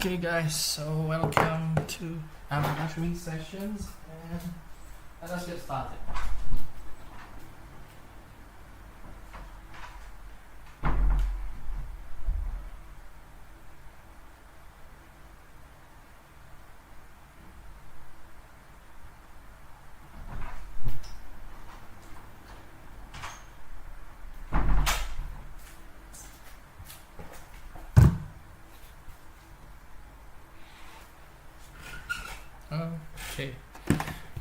Okay guys, so welcome to our live streaming sessions and let us get started. Okay,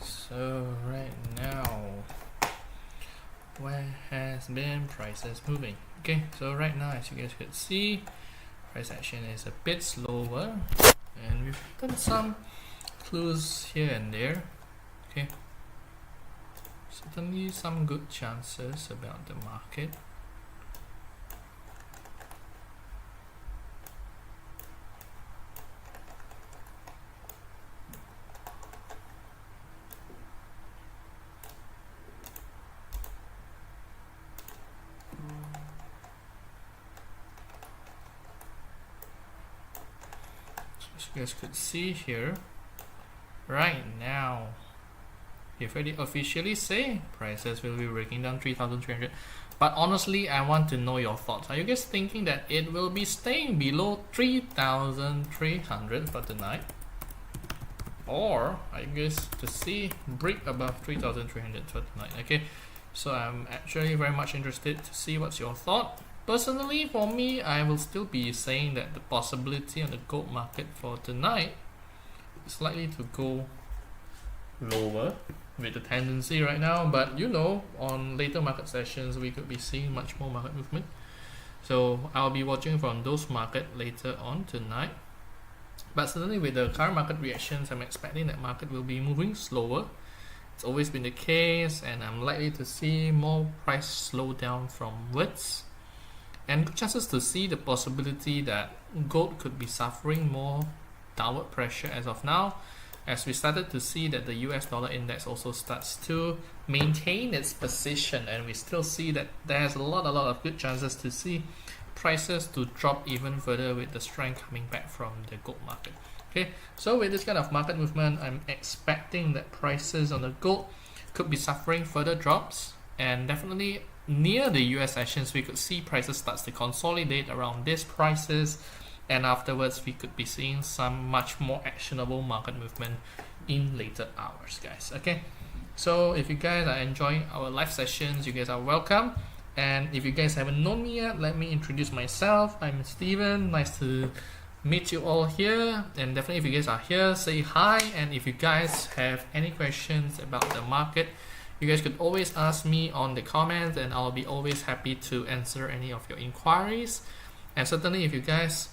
so right now, where has been prices moving? Okay, so right now, as you guys could see, price action is a bit slower, and we've done some clues here and there. Okay, certainly some good chances about the market. As you guys could see here, right now, you've already officially say prices will be breaking down 3,300. But honestly, I want to know your thoughts. Are you guys thinking that it will be staying below 3,300 for tonight? Or are you guys to see break above 3,300 for tonight? Okay, so I'm actually very much interested to see what's your thought. Personally, for me, I will still be saying that the possibility on the gold market for tonight is likely to go lower with the tendency right now, but you know, on later market sessions we could be seeing much more market movement, so I'll be watching from those market later on tonight. But certainly with the current market reactions, I'm expecting that market will be moving slower. It's always been the case, and I'm likely to see more price slow down from words, and good chances to see the possibility that gold could be suffering more downward pressure as of now, as we started to see that the US dollar index also starts to maintain its position, and we still see that there's a lot of good chances to see prices to drop even further with the strength coming back from the gold market. Okay, so with this kind of market movement, I'm expecting that prices on the gold could be suffering further drops, and definitely near the US sessions we could see prices starts to consolidate around these prices, and afterwards we could be seeing some much more actionable market movement in later hours, guys. Okay, so if you guys are enjoying our live sessions, you guys are welcome. And if you guys haven't known me yet, let me introduce myself. I'm Steven. Nice to meet you all here, and definitely if you guys are here, say hi. And if you guys have any questions about the market, you guys could always ask me on the comments, and I'll be always happy to answer any of your inquiries. And certainly if you guys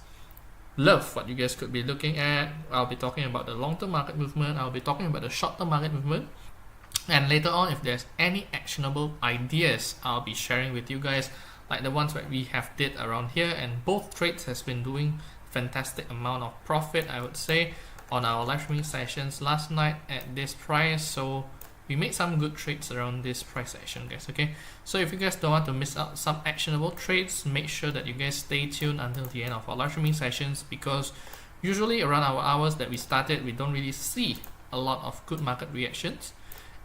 love what you guys could be looking at, I'll be talking about the long-term market movement, I'll be talking about the short-term market movement, and later on if there's any actionable ideas, I'll be sharing with you guys, like the ones that we have did around here. And both trades has been doing fantastic amount of profit, I would say, on our live streaming sessions last night at this price. So we made some good trades around this price action, guys. Okay, so if you guys don't want to miss out some actionable trades, make sure that you guys stay tuned until the end of our live streaming sessions, because usually around our hours that we started, we don't really see a lot of good market reactions.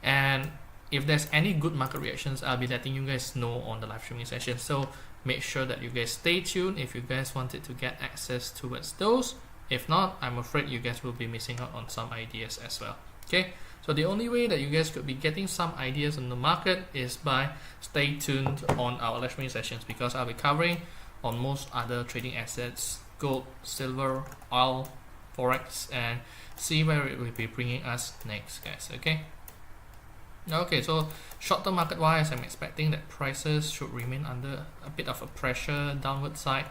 And if there's any good market reactions, I'll be letting you guys know on the live streaming session. So make sure that you guys stay tuned if you guys wanted to get access towards those. If not, I'm afraid you guys will be missing out on some ideas as well. Okay, so the only way that you guys could be getting some ideas on the market is by stay tuned on our live streaming sessions, because I'll be covering on most other trading assets, gold, silver, oil, forex, and see where it will be bringing us next, guys. Okay, so short-term market wise, I'm expecting that prices should remain under a bit of a pressure downward side,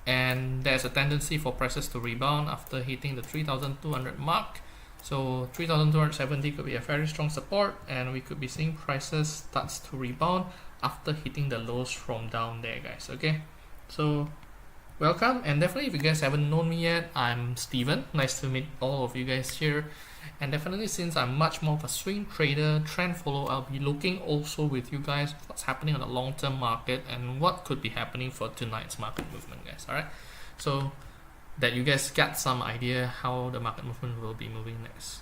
and there's a tendency for prices to rebound after hitting the 3,200 mark. So 3,270 could be a very strong support, and we could be seeing prices starts to rebound after hitting the lows from down there, guys. Okay, so welcome, and definitely if you guys haven't known me yet, I'm Steven. Nice to meet all of you guys here. And definitely, since I'm much more of a swing trader, trend follower, I'll be looking also with you guys what's happening on the long-term market and what could be happening for tonight's market movement, guys. Alright, so that you guys get some idea how the market movement will be moving next.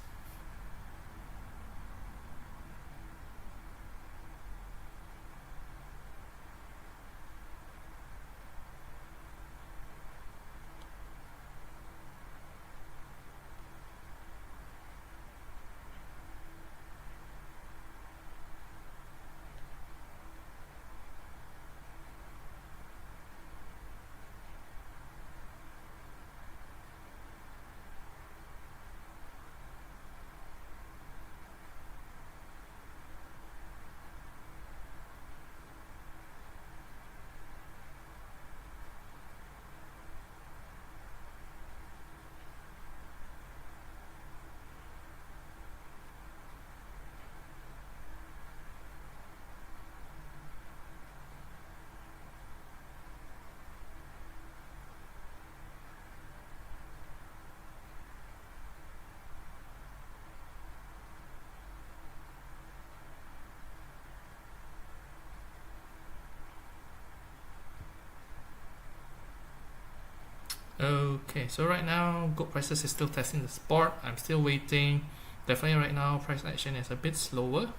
Okay, so right now gold prices is still testing the support. I'm still waiting. Definitely right now price action is a bit slower.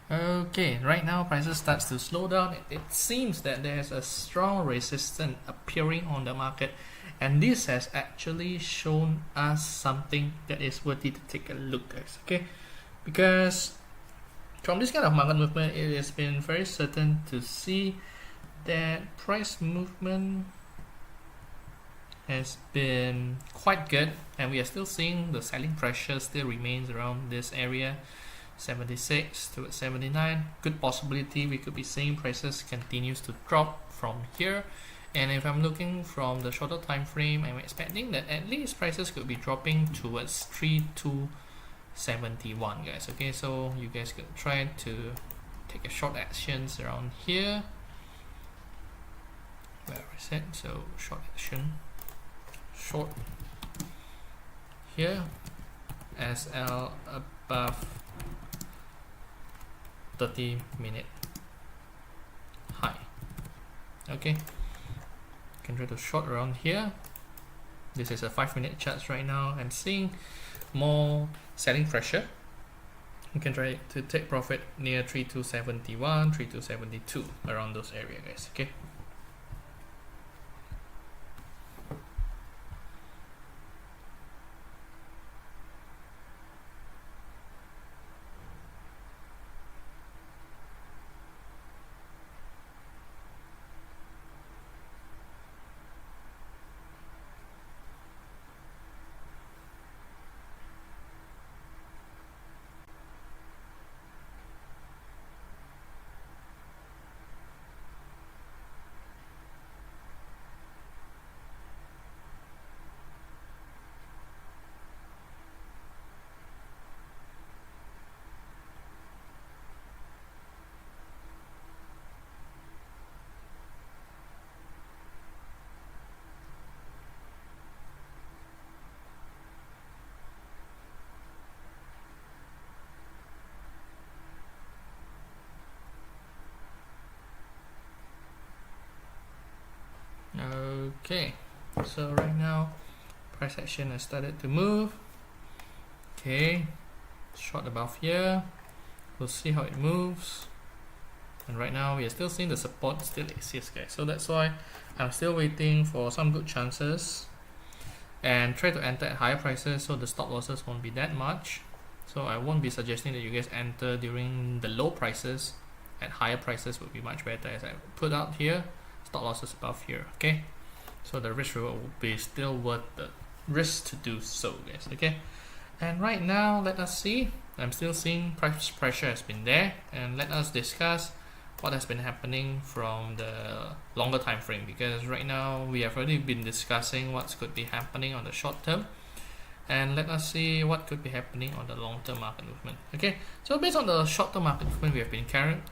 Okay, right now prices starts to slow down. It seems that there's a strong resistance appearing on the market, and this has actually shown us something that is worthy to take a look, guys. Okay, because from this kind of market movement, it has been very certain to see that price movement has been quite good, and we are still seeing the selling pressure still remains around this area, 76 to 79. Good possibility we could be seeing prices continues to drop from here. And if I'm looking from the shorter time frame, I'm expecting that at least prices could be dropping towards 3271, guys. Okay, so you guys could try to take a short actions around here. Where is it? So short action, short here, SL above 30-minute high. Okay, you can try to short around here. This is a 5-minute chart right now. I'm seeing more selling pressure. You can try to take profit near 3271, 3272, around those areas, guys. Okay. Okay, So right now price action has started to move. Okay, short above here, we'll see how it moves. And right now we are still seeing the support still exists, guys, so that's why I'm still waiting for some good chances and try to enter at higher prices so the stop losses won't be that much. So I won't be suggesting that you guys enter during the low prices. At higher prices would be much better, as I put out here, stop losses above here. Okay, so the risk reward will be still worth the risk to do so, guys. Okay, and right now let us see, I'm still seeing price pressure has been there, and let us discuss what has been happening from the longer time frame, because right now we have already been discussing what could be happening on the short term, and let us see what could be happening on the long-term market movement. Okay, so based on the short-term market movement, we have been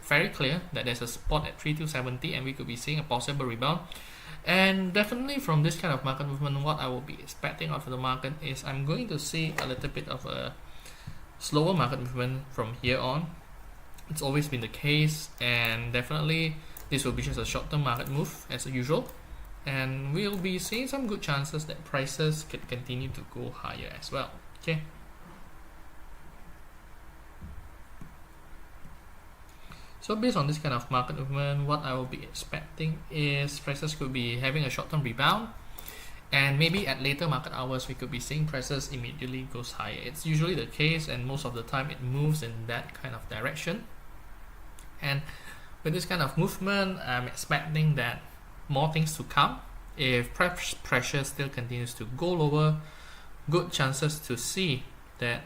very clear that there's a support at 3270 and we could be seeing a possible rebound. And definitely from this kind of market movement, what I will be expecting out of the market is I'm going to see a little bit of a slower market movement from here on. It's always been the case, and definitely this will be just a short-term market move as usual, and we'll be seeing some good chances that prices could continue to go higher as well. Okay, so based on this kind of market movement, what I will be expecting is prices could be having a short-term rebound, and maybe at later market hours we could be seeing prices immediately goes higher. It's usually the case, and most of the time it moves in that kind of direction. And with this kind of movement, I'm expecting that more things to come. If price pressure still continues to go lower, good chances to see that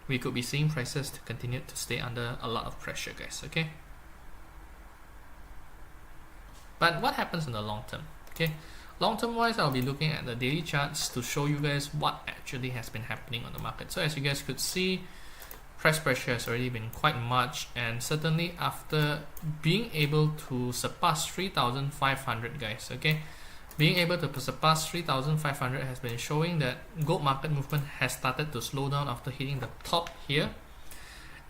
we could be seeing prices to continue to stay under a lot of pressure, guys. Okay, but what happens in the long term? Okay, long term wise, I'll be looking at the daily charts to show you guys what actually has been happening on the market. So as you guys could see, price pressure has already been quite much, and certainly after being able to surpass 3,500, guys. Okay, being able to surpass 3,500 has been showing that gold market movement has started to slow down after hitting the top here.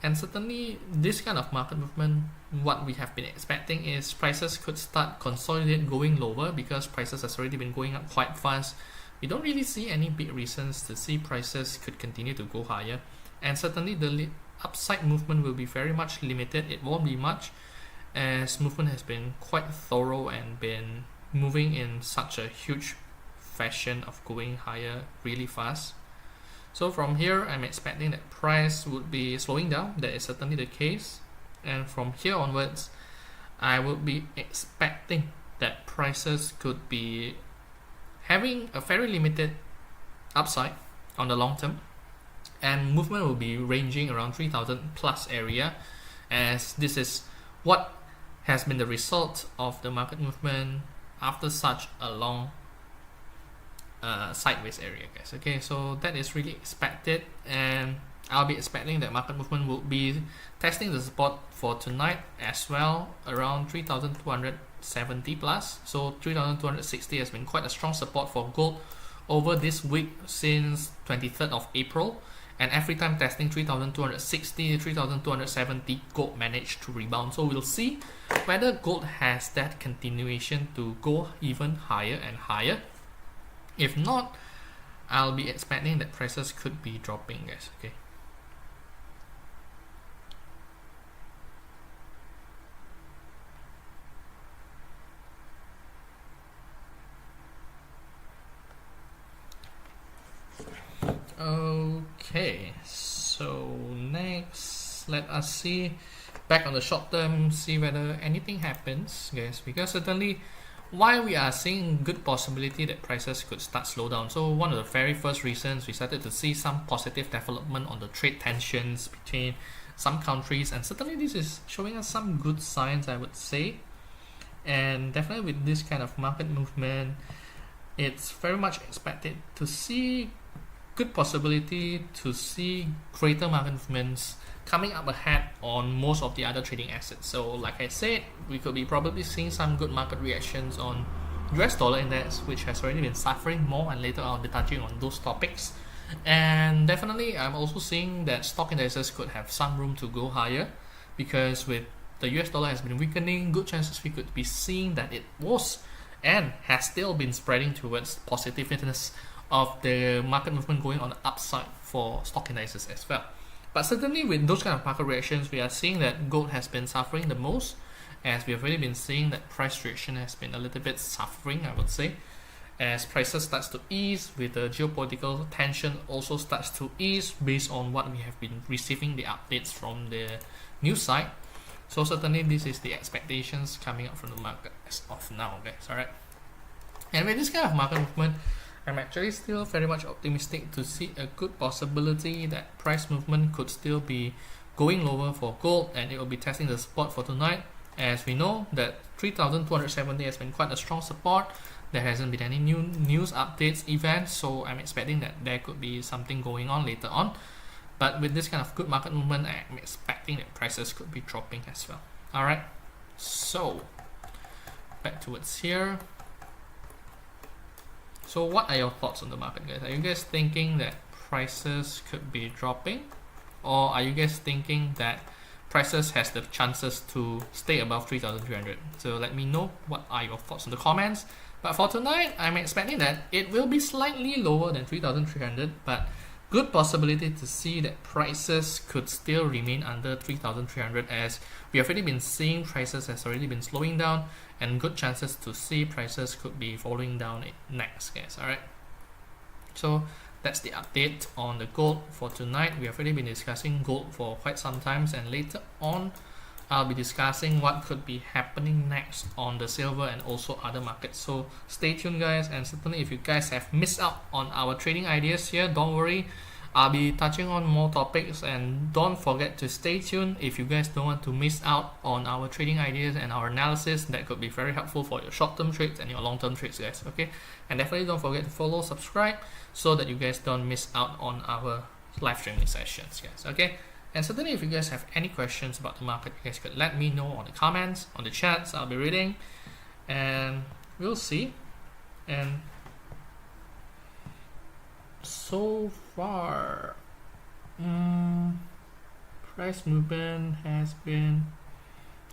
And certainly this kind of market movement, what we have been expecting is prices could start consolidate going lower, because prices has already been going up quite fast. We don't really see any big reasons to see prices could continue to go higher, and certainly the upside movement will be very much limited. It won't be much, as movement has been quite thorough and been moving in such a huge fashion of going higher really fast. So from here, I'm expecting that price would be slowing down. That is certainly the case, and from here onwards I would be expecting that prices could be having a very limited upside on the long term, and movement will be ranging around 3,000 plus area, as this is what has been the result of the market movement after such a long sideways area, guys. Okay, so that is really expected, and I'll be expecting that market movement will be testing the support for tonight as well, around 3,270 plus. So 3,260 has been quite a strong support for gold over this week since 23rd of April, and every time testing 3,260, 3,270, gold managed to rebound. So we'll see whether gold has that continuation to go even higher and higher. If not, I'll be expecting that prices could be dropping, guys. Okay, okay, so next let us see back on the short term, see whether anything happens, guys, because certainly why we are seeing good possibility that prices could start slow down. So one of the very first reasons we started to see some positive development on the trade tensions between some countries, and certainly this is showing us some good signs, I would say. And definitely with this kind of market movement, it's very much expected to see good possibility to see greater market movements coming up ahead on most of the other trading assets. So like I said, we could be probably seeing some good market reactions on US dollar index, which has already been suffering more, and later I'll be touching on those topics. And definitely I'm also seeing that stock indexes could have some room to go higher, because with the US dollar has been weakening, good chances we could be seeing that it was and has still been spreading towards positiveness of the market movement going on the upside for stock indices as well. But certainly with those kind of market reactions, we are seeing that gold has been suffering the most, as we have already been seeing that price reaction has been a little bit suffering, I would say, as prices starts to ease with the geopolitical tension also starts to ease based on what we have been receiving the updates from the news side. So certainly this is the expectations coming up from the market as of now, guys. Alright. And with this kind of market movement, I'm actually still very much optimistic to see a good possibility that price movement could still be going lower for gold, and it will be testing the support for tonight. As we know that 3,270 has been quite a strong support. There hasn't been any new news updates events, so I'm expecting that there could be something going on later on. But with this kind of good market movement, I'm expecting that prices could be dropping as well. Alright, so back towards here. So what are your thoughts on the market, guys? Are you guys thinking that prices could be dropping? Or are you guys thinking that prices has the chances to stay above 3,300? So let me know what are your thoughts in the comments. But for tonight, I'm expecting that it will be slightly lower than 3,300, but good possibility to see that prices could still remain under 3,300, as we have already been seeing prices has already been slowing down, and good chances to see prices could be falling down next, guys. Alright, so that's the update on the gold for tonight. We have already been discussing gold for quite some time, and later on I'll be discussing what could be happening next on the silver and also other markets. So stay tuned, guys, and certainly if you guys have missed out on our trading ideas here, don't worry, I'll be touching on more topics, and don't forget to stay tuned if you guys don't want to miss out on our trading ideas and our analysis. That could be very helpful for your short-term trades and your long-term trades, guys. Okay, and definitely don't forget to follow, subscribe, so that you guys don't miss out on our live streaming sessions, guys. Okay, and certainly if you guys have any questions about the market, you guys could let me know on the comments, on the chats. I'll be reading, and we'll see. And so far, price movement has been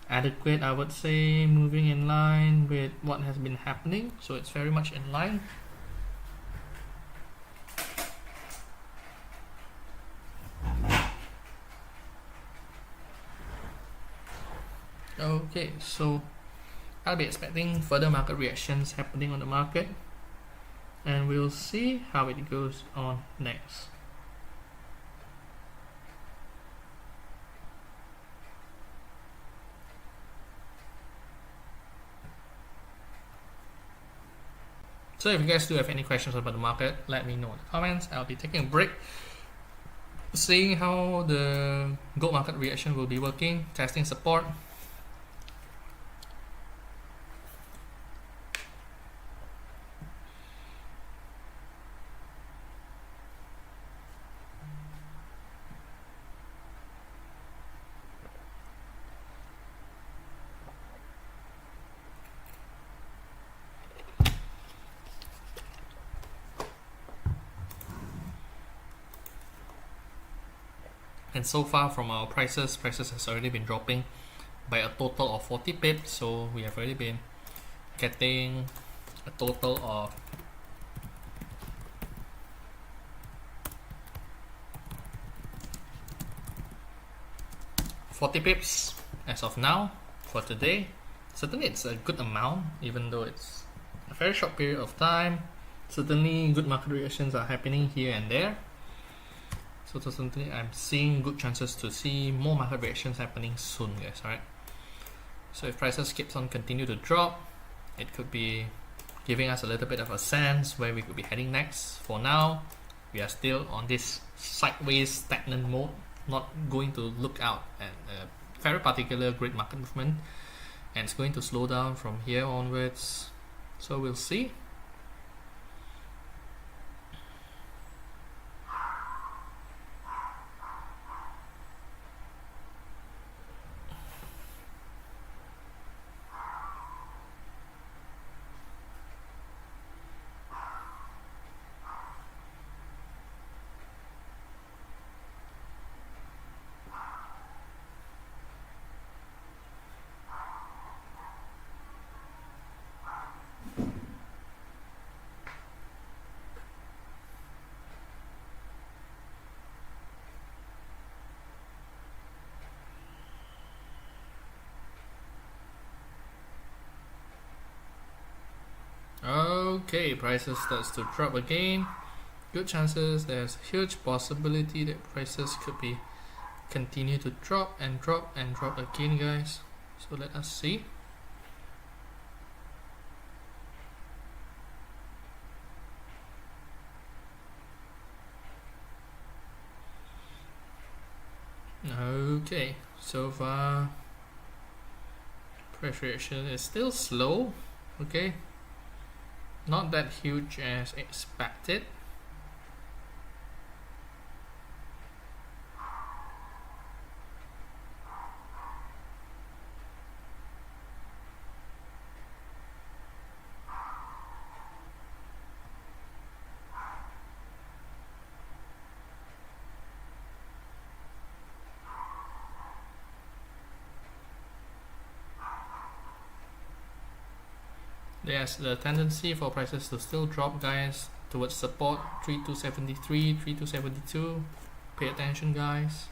adequate, I would say, moving in line with what has been happening, so it's very much in line. Okay, so I'll be expecting further market reactions happening on the market, and we'll see how it goes on next. So if you guys do have any questions about the market, let me know in the comments. I'll be taking a break, seeing how the gold market reaction will be working, testing support. And so far from our prices has already been dropping by a total of 40 pips, so we have already been getting a total of 40 pips as of now for today. Certainly it's a good amount, even though it's a very short period of time. Certainly good market reactions are happening here and there. So certainly I'm seeing good chances to see more market reactions happening soon, guys. Alright, so if prices keeps on continue to drop, it could be giving us a little bit of a sense where we could be heading next. For now, we are still on this sideways stagnant mode, not going to look out at a very particular great market movement, and it's going to slow down from here onwards. So we'll see. Okay, prices starts to drop again. Good chances, there's huge possibility that prices could be continue to drop and drop and drop again, guys. So let us see. Okay, so far price reaction is still slow. Okay, not that huge as expected. There's the tendency for prices to still drop, guys, towards support 3273, 3272. Pay attention, guys.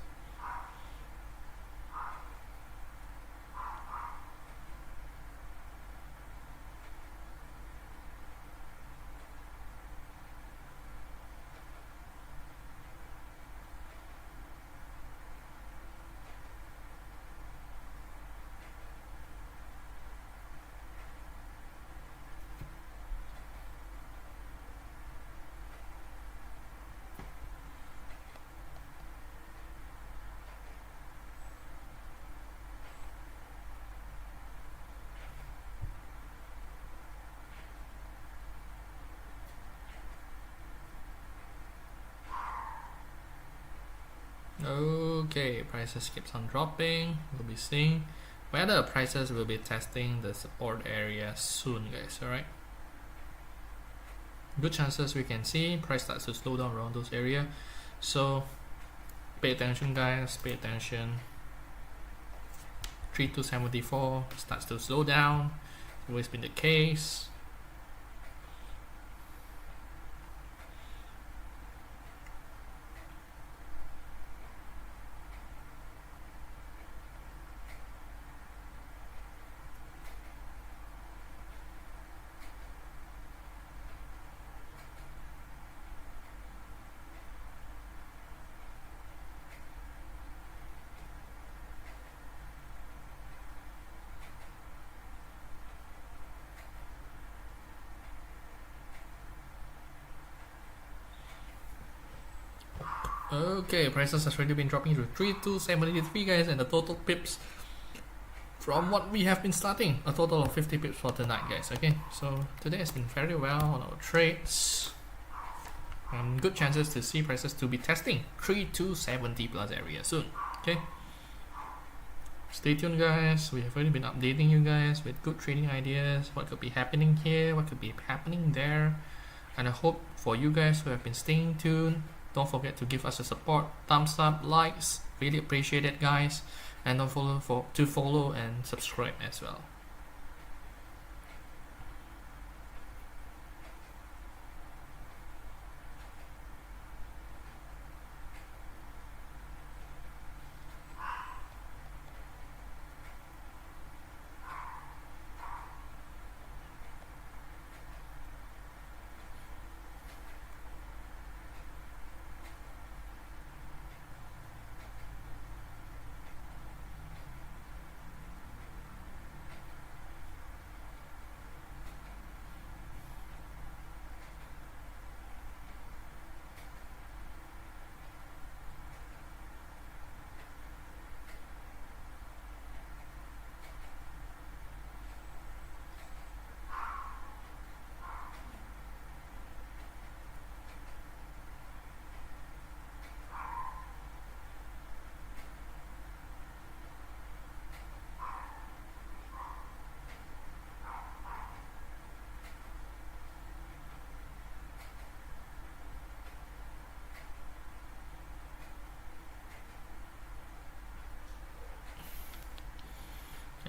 Okay, prices keeps on dropping. We'll be seeing whether prices will be testing the support area soon, guys. Alright, good chances we can see price starts to slow down around those area, so pay attention, guys, pay attention. 3274 starts to slow down, always been the case. Okay, prices has already been dropping to 3273, guys, and the total pips from what we have been starting, a total of 50 pips for tonight, guys. Okay, so today has been very well on our trades, and good chances to see prices to be testing 3270 plus area soon. Okay, stay tuned, guys. We have already been updating you guys with good trading ideas, what could be happening here, what could be happening there, and I hope for you guys who have been staying tuned, don't forget to give us a support, thumbs up, likes, really appreciate it, guys, and don't follow and subscribe as well.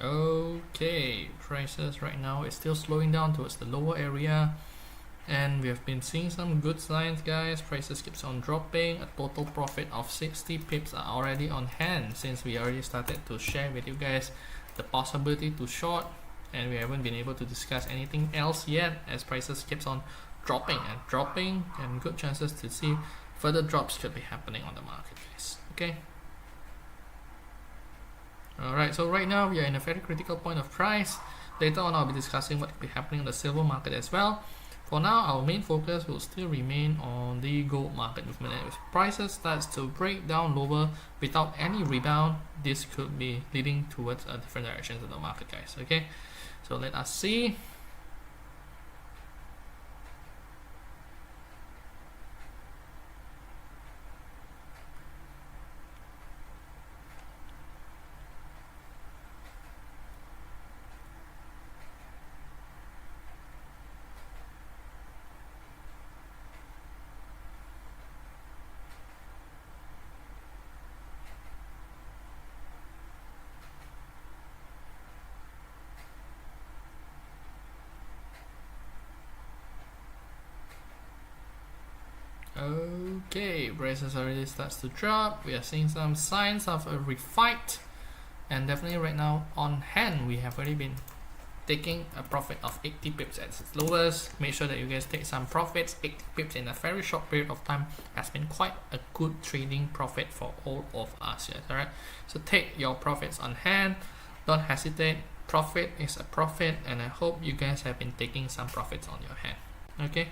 Okay, prices right now is still slowing down towards the lower area, and we have been seeing some good signs, guys. Prices keeps on dropping. A total profit of 60 pips are already on hand, since we already started to share with you guys the possibility to short and we haven't been able to discuss anything else yet, as prices keeps on dropping, and good chances to see further drops could be happening on the market, guys. Okay. Alright, so right now we are in a very critical point of price. Later on I'll be discussing what could be happening in the silver market as well. For now, our main focus will still remain on the gold market movement. And if prices starts to break down lower without any rebound, this could be leading towards a different direction of the market, guys. Okay, so let us see. Okay, prices already starts to drop. We are seeing some signs of a refight, and definitely right now on hand we have already been taking a profit of 80 pips at its lowest. Make sure that you guys take some profits. 80 pips in a very short period of time has been quite a good trading profit for all of us. Yes, alright. So take your profits on hand. Don't hesitate. Profit is a profit, and I hope you guys have been taking some profits on your hand. Okay.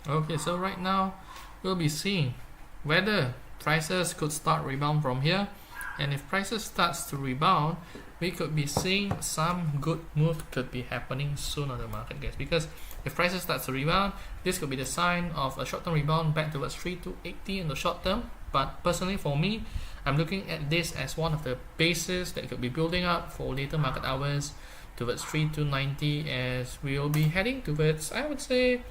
Okay, so right now we'll be seeing whether prices could start rebound from here, and if prices starts to rebound, we could be seeing some good move could be happening soon on the market, guys. Because if prices starts to rebound, this could be the sign of a short-term rebound back towards 3280 in the short term. But personally for me, I'm looking at this as one of the bases that could be building up for later market hours towards 3290, as we will be heading towards, I would say,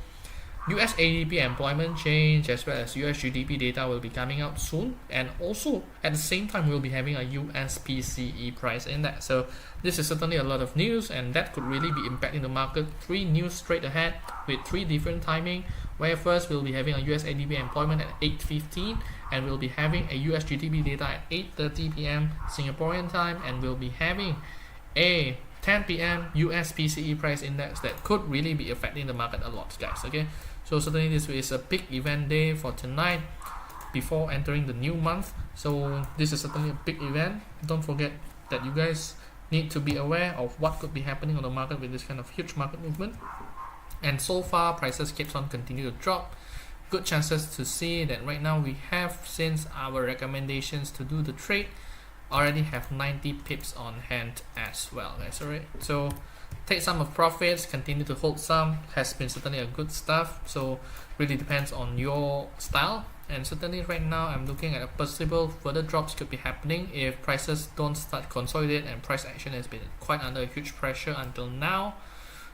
US ADP employment change as well as US GDP data will be coming out soon, and also at the same time we'll be having a US PCE price index. So this is certainly a lot of news, and that could really be impacting the market. 3 news straight ahead with 3 different timing, where first we'll be having a US ADP employment at 8:15, and we'll be having a US GDP data at 8:30 p.m. Singaporean time, and we'll be having a 10 p.m. US PCE price index that could really be affecting the market a lot, guys. Okay, so certainly this is a big event day for tonight before entering the new month. So this is certainly a big event. Don't forget that you guys need to be aware of what could be happening on the market with this kind of huge market movement. And so far prices keeps on continue to drop. Good chances to see that right now we have, since our recommendations to do the trade, already have 90 pips on hand as well, guys. Alright, so take some of profits, continue to hold some, has been certainly a good stuff. So really depends on your style, and certainly right now I'm looking at a possible further drops could be happening if prices don't start consolidate, and price action has been quite under huge pressure until now.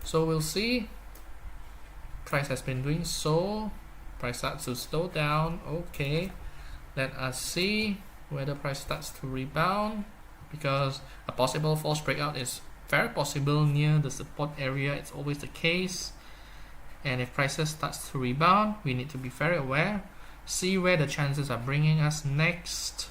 So we'll see. Price has been doing so, price starts to slow down. Okay, let us see whether price starts to rebound, because a possible false breakout is very possible near the support area. It's always the case, and if prices starts to rebound, we need to be very aware, see where the chances are bringing us next.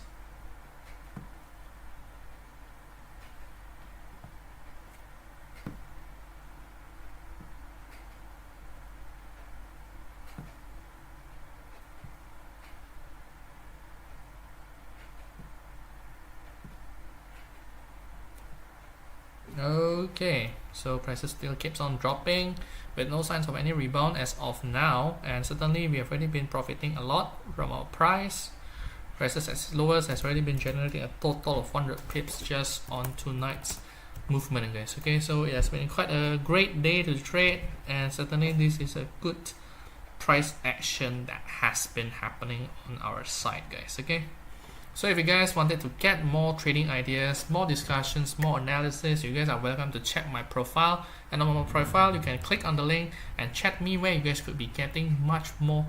Okay, so prices still keeps on dropping with no signs of any rebound as of now, and certainly we have already been profiting a lot from our price. Prices as lowest has already been generating a total of 100 pips just on tonight's movement, guys. Okay, so it has been quite a great day to trade, and certainly this is a good price action that has been happening on our side, guys. Okay, So if you guys wanted to get more trading ideas, more discussions, more analysis, you guys are welcome to check my profile. And on my profile, you can click on the link and chat me, where you guys could be getting much more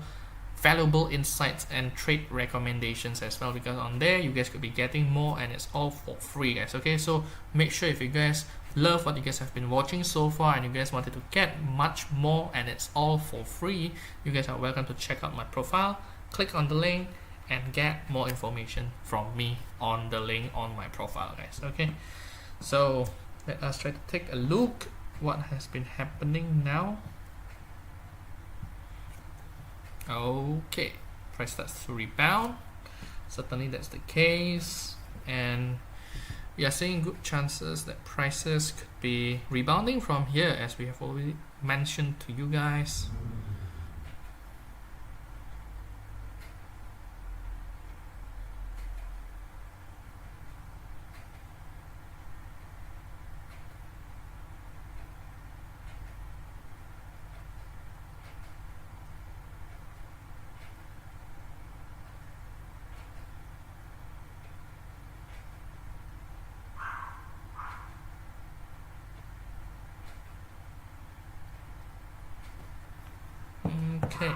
valuable insights and trade recommendations as well, because on there you guys could be getting more, and it's all for free, guys. Okay, so make sure if you guys love what you guys have been watching so far and you guys wanted to get much more and it's all for free, you guys are welcome to check out my profile, click on the link and get more information from me on the link on my profile, guys. Okay, so let us try to take a look what has been happening now. Okay, price starts to rebound, certainly that's the case, and we are seeing good chances that prices could be rebounding from here, as we have already mentioned to you guys. Okay,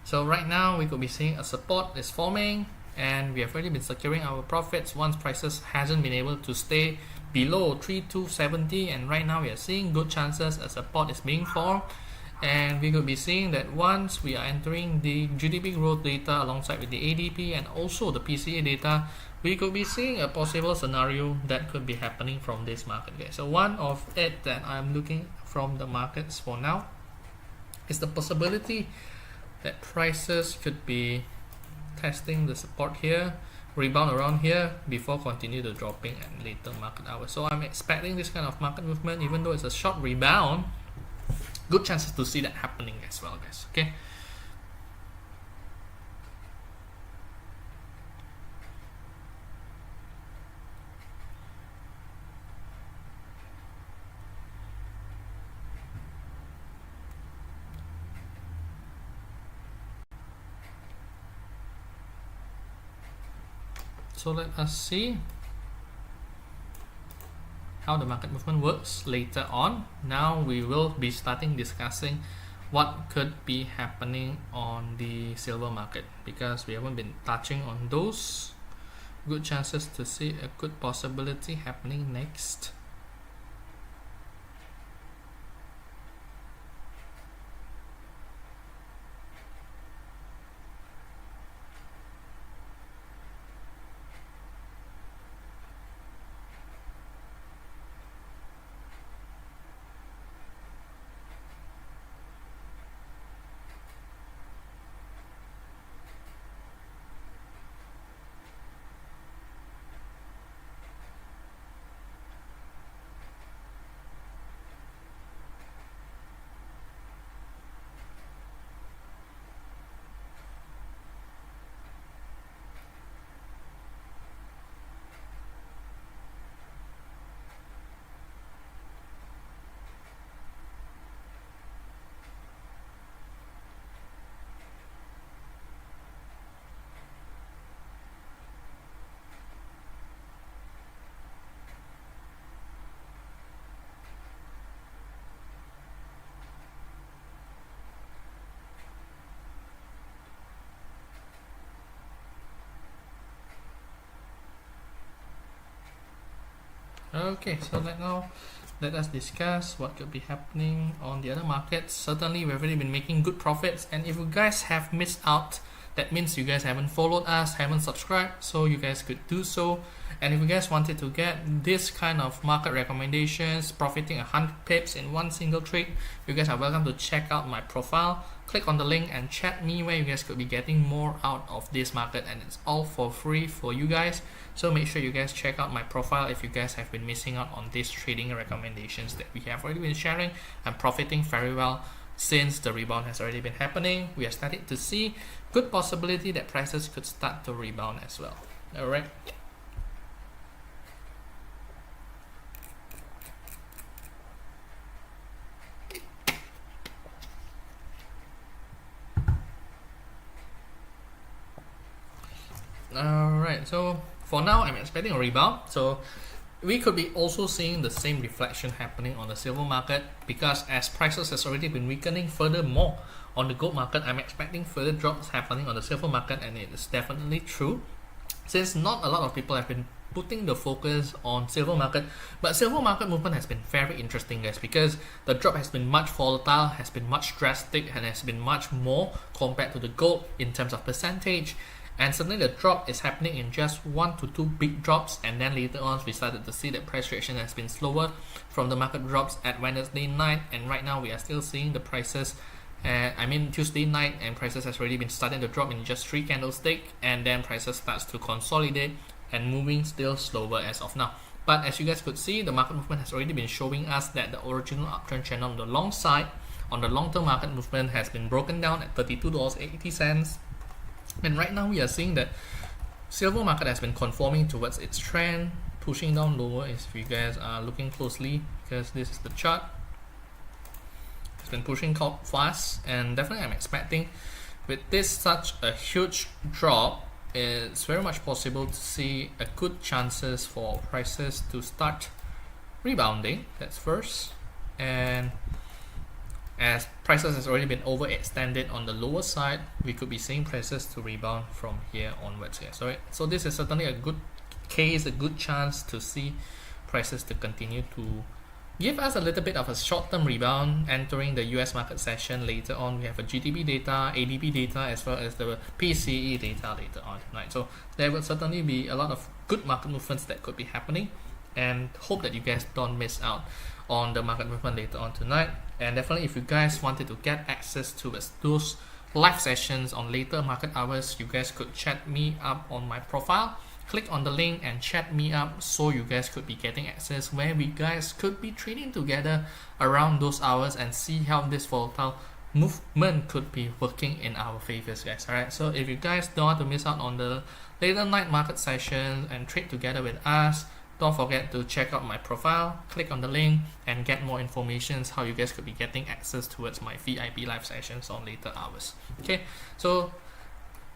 so right now we could be seeing a support is forming, and we have already been securing our profits once prices hasn't been able to stay below 3270, and right now we are seeing good chances a support is being formed, and we could be seeing that once we are entering the GDP growth data alongside with the ADP and also the PCA data, we could be seeing a possible scenario that could be happening from this market, guys. So one of it that I'm looking from the markets for now is the possibility that prices could be testing the support here, rebound around here before continue to dropping at later market hours. So I'm expecting this kind of market movement, even though it's a short rebound, good chances to see that happening as well, guys. Okay, so let us see how the market movement works later on. Now we will be starting discussing what could be happening on the silver market, because we haven't been touching on those. Good chances to see a good possibility happening next. Okay, so let us discuss what could be happening on the other markets. Certainly we've already been making good profits, and if you guys have missed out, that means you guys haven't followed us, haven't subscribed, so you guys could do so. And if you guys wanted to get this kind of market recommendations, profiting 100 pips in one single trade, you guys are welcome to check out my profile, click on the link and chat me, where you guys could be getting more out of this market, and it's all for free for you guys. So make sure you guys check out my profile if you guys have been missing out on these trading recommendations that we have already been sharing and profiting very well. Since the rebound has already been happening, we are starting to see good possibility that prices could start to rebound as well. Alright. Alright, so for now I'm expecting a rebound. So we could be also seeing the same reflection happening on the silver market, because as prices has already been weakening furthermore on the gold market, I'm expecting further drops happening on the silver market, and it is definitely true. Since not a lot of people have been putting the focus on silver market, but silver market movement has been very interesting, guys, because the drop has been much volatile, has been much drastic, and has been much more compared to the gold in terms of percentage. And suddenly the drop is happening in just 1 to 2 big drops, and then later on we started to see that price reaction has been slower from the market drops at Wednesday night, and right now we are still seeing the prices Tuesday night, and prices has already been starting to drop in just 3 candlesticks, and then prices starts to consolidate and moving still slower as of now. But as you guys could see, the market movement has already been showing us that the original uptrend channel on the long side, on the long-term market movement, has been broken down at $32.80. And right now we are seeing that silver market has been conforming towards its trend, pushing down lower. If you guys are looking closely, because this is the chart, it's been pushing fast, and definitely I'm expecting with this such a huge drop, it's very much possible to see a good chances for prices to start rebounding. That's first. And as prices has already been overextended on the lower side, we could be seeing prices to rebound from here onwards here. So this is certainly a good case, a good chance to see prices to continue to give us a little bit of a short-term rebound entering the US market session. Later on, we have a GDP data, ADP data, as well as the PCE data later on tonight. So there will certainly be a lot of good market movements that could be happening, and hope that you guys don't miss out on the market movement later on tonight. And definitely, if you guys wanted to get access to those live sessions on later market hours, you guys could chat me up on my profile. Click on the link and chat me up, so you guys could be getting access where we guys could be trading together around those hours and see how this volatile movement could be working in our favors, guys. Alright, so if you guys don't want to miss out on the later night market session and trade together with us, don't forget to check out my profile, click on the link, and get more information how you guys could be getting access towards my VIP live sessions on later hours. Okay, so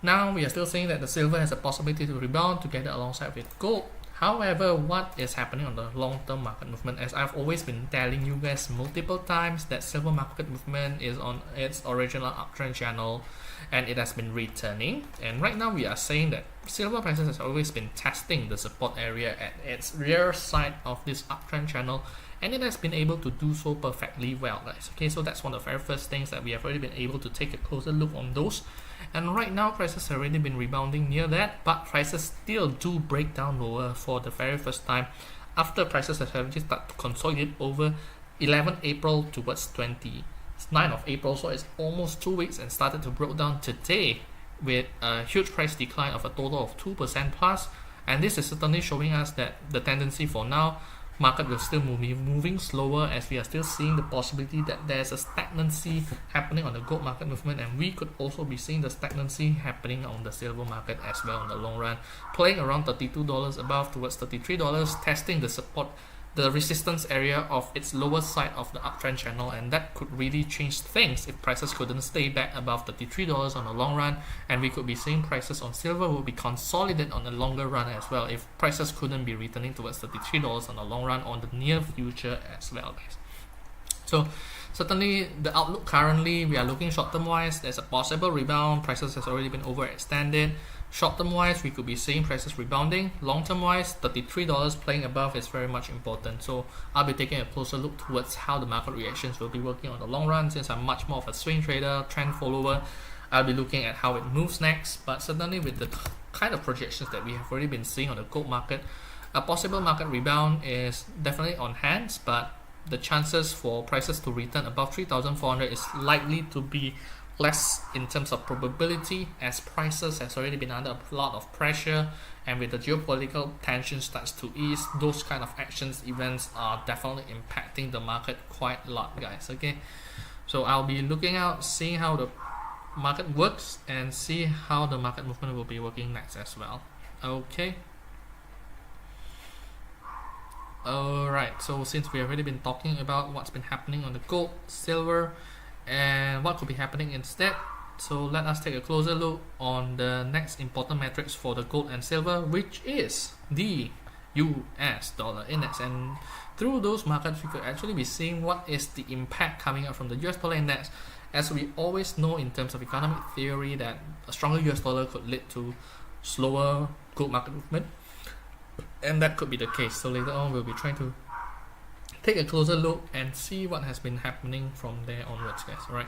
now we are still saying that the silver has a possibility to rebound together alongside with gold. However, what is happening on the long-term market movement, as I've always been telling you guys multiple times, that silver market movement is on its original uptrend channel and it has been returning. And right now we are saying that silver prices has always been testing the support area at its rear side of this uptrend channel, and it has been able to do so perfectly well, guys. Okay, so that's one of the very first things that we have already been able to take a closer look on those. And right now prices have already been rebounding near that, but prices still do break down lower for the very first time after prices have already started to consolidate over 11 April towards 29 of April. So it's almost 2 weeks and started to break down today with a huge price decline of a total of 2% plus. And this is certainly showing us that the tendency for now, market will still moving slower, as we are still seeing the possibility that there's a stagnancy happening on the gold market movement, and we could also be seeing the stagnancy happening on the silver market as well in the long run, playing around $32 above towards $33, testing the support, the resistance area of its lower side of the uptrend channel, and that could really change things if prices couldn't stay back above $33 on the long run. And we could be seeing prices on silver will be consolidated on the longer run as well if prices couldn't be returning towards $33 on the long run on the near future as well, guys. So certainly the outlook currently, we are looking short term wise, there's a possible rebound. Prices has already been overextended. Short term wise, we could be seeing prices rebounding. Long term wise, $33 playing above is very much important. So I'll be taking a closer look towards how the market reactions will be working on the long run. Since I'm much more of a swing trader, trend follower, I'll be looking at how it moves next. But certainly with the kind of projections that we have already been seeing on the gold market, a possible market rebound is definitely on hands, but the chances for prices to return above 3,400 is likely to be less in terms of probability, as prices has already been under a lot of pressure, and with the geopolitical tension starts to ease, those kind of actions events are definitely impacting the market quite a lot, guys. Okay, so I'll be looking out, seeing how the market works and see how the market movement will be working next as well. Okay, alright, so since we have already been talking about what's been happening on the gold, silver, and what could be happening instead, So let us take a closer look on the next important metrics for the gold and silver, which is the US dollar index. And through those markets, we could actually be seeing what is the impact coming out from the US dollar index. As we always know in terms of economic theory, that a stronger US dollar could lead to slower gold market movement, and that could be the case. So later on, we'll be trying to take a closer look and see what has been happening from there onwards, guys. All right.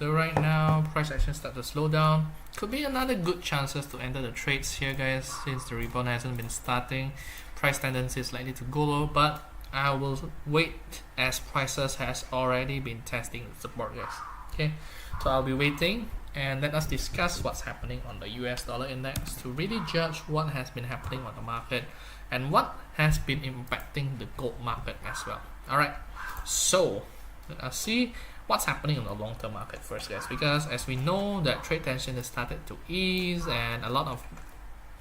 So right now, price action start to slow down. Could be another good chances to enter the trades here, guys, since the rebound hasn't been starting. Price tendency is likely to go low, but I will wait as prices has already been testing the support, guys. Okay, so I'll be waiting, and let us discuss what's happening on the US dollar index to really judge what has been happening on the market and what has been impacting the gold market as well. Alright, so let us see what's happening on the long-term market first, guys, because as we know that trade tension has started to ease and a lot of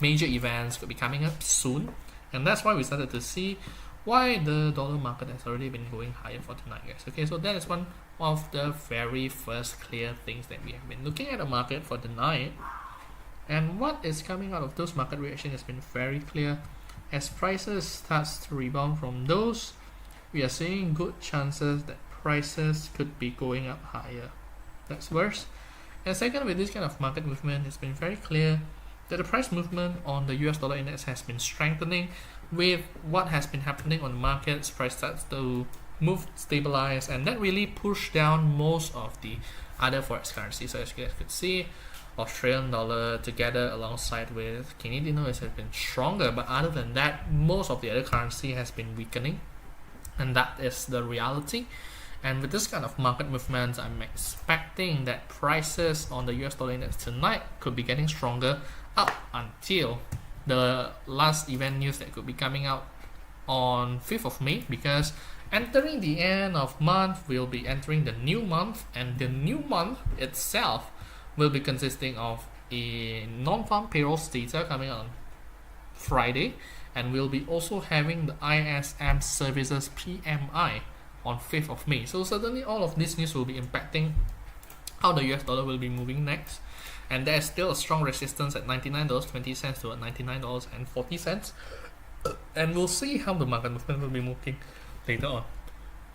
major events could be coming up soon, and that's why we started to see why the dollar market has already been going higher for tonight, guys. Okay, so that is one of the very first clear things that we have been looking at the market for the night, and what is coming out of those market reaction has been very clear. As prices starts to rebound from those, we are seeing good chances that prices could be going up higher. That's first. And second, with this kind of market movement, it's been very clear that the price movement on the US dollar index has been strengthening. With what has been happening on the markets, price starts to move, stabilize, and that really pushed down most of the other forex currencies. So as you guys could see, Australian dollar together alongside with Canadian dollars has been stronger, but other than that, most of the other currency has been weakening, and that is the reality. And with this kind of market movements, I'm expecting that prices on the US dollar index tonight could be getting stronger up until the last event news that could be coming out on 5th of May, because entering the end of month, we'll be entering the new month, and the new month itself will be consisting of a non-farm payrolls data coming out on Friday, and we'll be also having the ISM services PMI on 5th of May. So certainly all of this news will be impacting how the US dollar will be moving next, and there's still a strong resistance at $99.20 to $99.40, and we'll see how the market movement will be moving later on.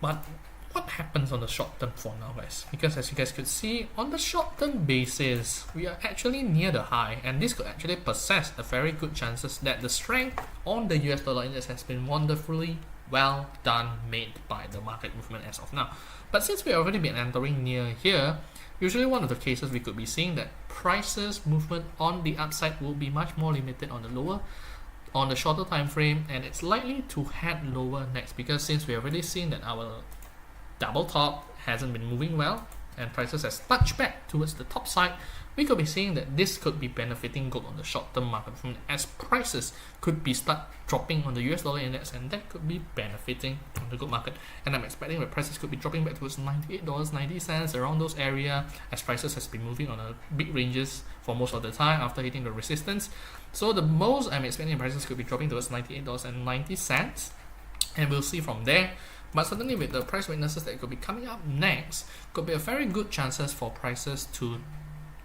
But what happens on the short term for now, guys? Because as you guys could see, on the short term basis, we are actually near the high, and this could actually possess a very good chances that the strength on the US dollar index has been wonderfully well done made by the market movement as of now. But since we already been entering near here, usually one of the cases we could be seeing that prices movement on the upside will be much more limited on the shorter time frame, and it's likely to head lower next, because since we already seen that our double top hasn't been moving well and prices has touched back towards the top side, we could be seeing that this could be benefiting gold on the short term market as prices could be start dropping on the US dollar index, and that could be benefiting on the gold market. And I'm expecting that prices could be dropping back towards $98.90 around those area, as prices has been moving on a big ranges for most of the time after hitting the resistance. So the most I'm expecting prices could be dropping towards $98.90, and we'll see from there. But certainly with the price weaknesses that could be coming up next, could be a very good chances for prices to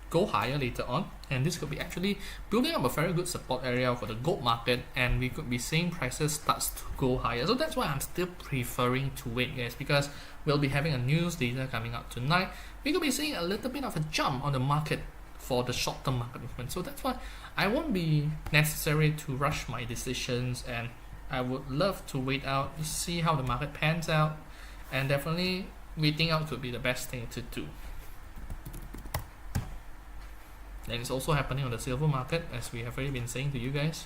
go higher later on, and this could be actually building up a very good support area for the gold market, and we could be seeing prices starts to go higher. So that's why I'm still preferring to wait, guys, because we'll be having a news data coming out tonight. We could be seeing a little bit of a jump on the market for the short-term market movement. So that's why I won't be necessary to rush my decisions, and I would love to wait out to see how the market pans out, and definitely waiting out could be the best thing to do. And it's also happening on the silver market, as we have already been saying to you guys.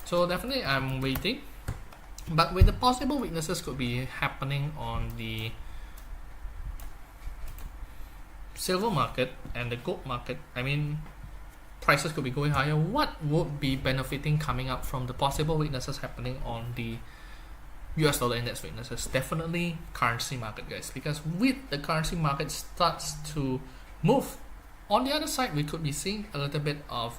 So definitely I'm waiting, but with the possible weaknesses could be happening on the silver market and the gold market, I mean, prices could be going higher. What would be benefiting coming up from the possible weaknesses happening on the US dollar index weaknesses? Definitely currency market, guys, because with the currency market starts to move, on the other side we could be seeing a little bit of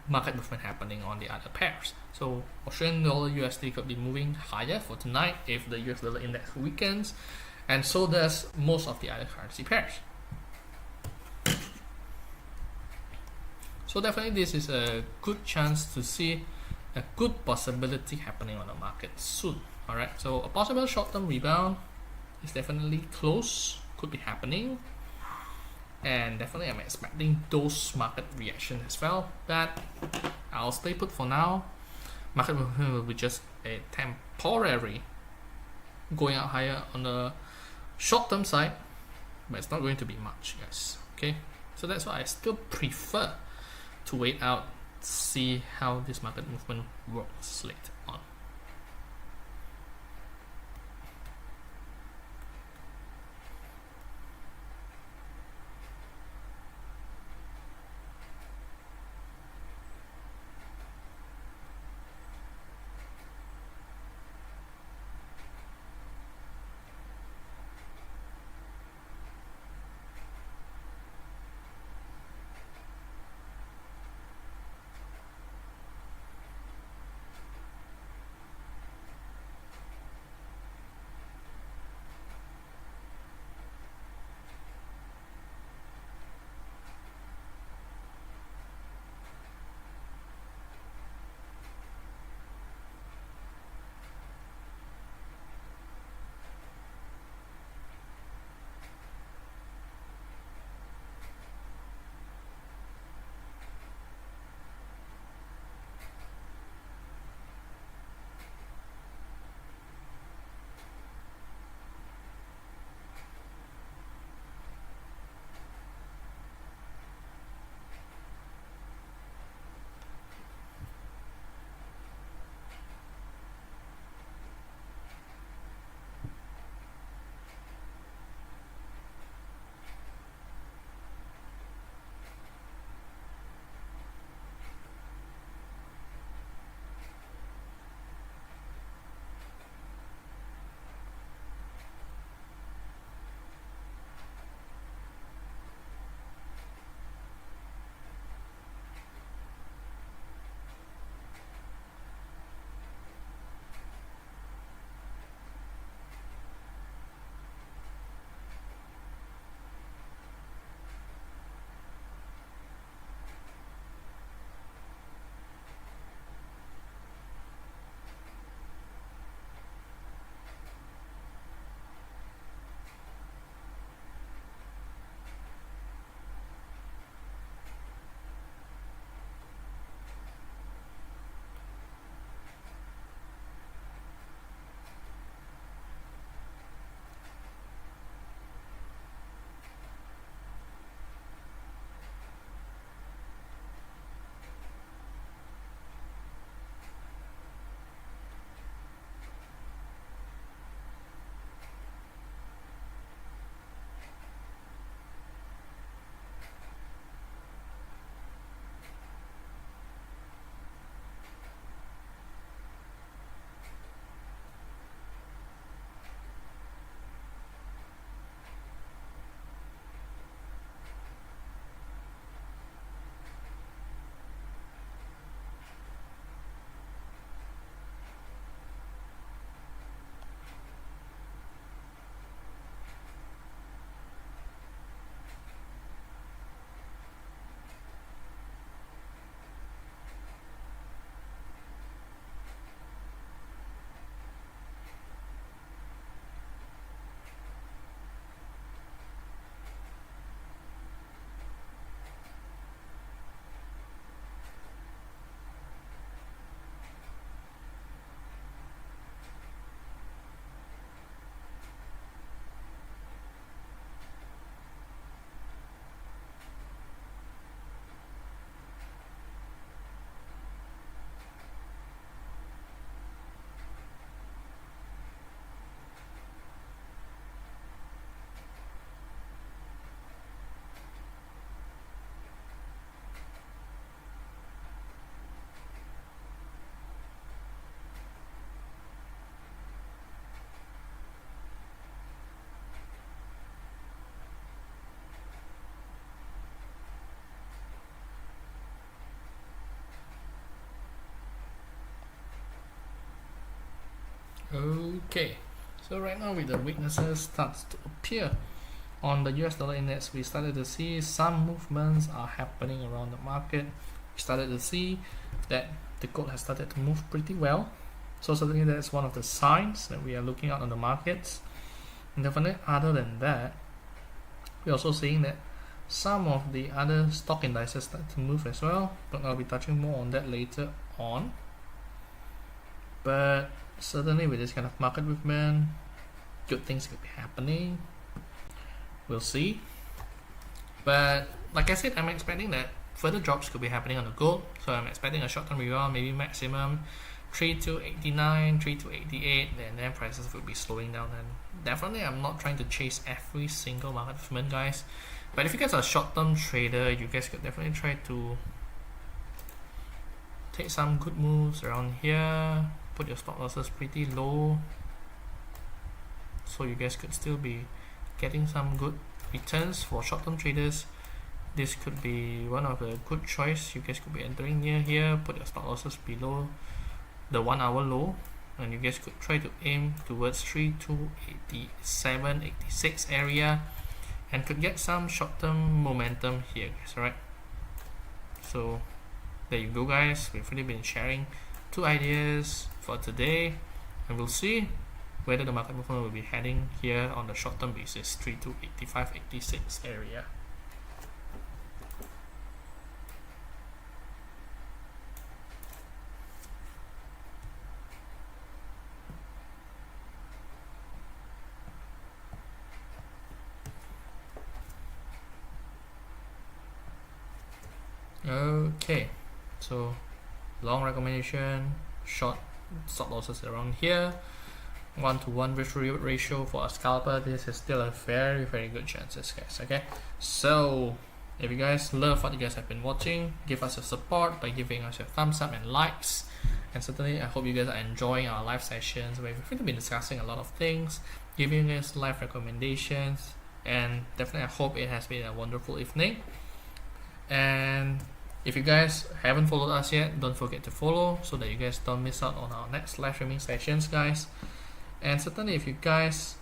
market movement happening on the other pairs. So Australian dollar USD could be moving higher for tonight if the US dollar index weakens, and so does most of the other currency pairs. So definitely this is a good chance to see a good possibility happening on the market soon. Alright, so a possible short-term rebound is definitely close, could be happening, and definitely I'm expecting those market reactions as well. But I'll stay put for now. Market movement will be just a temporary going out higher on the short-term side, but it's not going to be much, guys. Okay, so that's why I still prefer to wait out, see how this market movement works later on. Okay, so right now with the weaknesses starts to appear on the US dollar index, we started to see some movements are happening around the market. We started to see that the gold has started to move pretty well. So certainly that's one of the signs that we are looking at on the markets. And definitely other than that, we're also seeing that some of the other stock indices start to move as well, but I'll be touching more on that later on. But certainly with this kind of market movement, good things could be happening. We'll see. But like I said, I'm expecting that further drops could be happening on the gold, so I'm expecting a short-term rebound, maybe maximum 3289, 3288, and then prices will be slowing down. And definitely I'm not trying to chase every single market movement, guys, but if you guys are a short-term trader, you guys could definitely try to take some good moves around here, put your stop losses pretty low, so you guys could still be getting some good returns. For short-term traders, this could be one of the good choice. You guys could be entering near here, put your stop losses below the 1 hour low, and you guys could try to aim towards 3287, 86 area, and could get some short-term momentum here, guys. Alright, so there you go, guys. We've really been sharing 2 ideas for today, and we'll see whether the market movement will be heading here on the short-term basis, 3285, 86 area. Okay, so long recommendation, short stop losses around here, 1-to-1 risk reward ratio for a scalper. This is still a very good chances, guys. Okay, so if you guys love what you guys have been watching, give us your support by giving us your thumbs up and likes, and certainly I hope you guys are enjoying our live sessions where we've really been discussing a lot of things, giving you guys live recommendations, and definitely I hope it has been a wonderful evening. And if you guys haven't followed us yet, don't forget to follow so that you guys don't miss out on our next live streaming sessions, guys. And certainly if you guys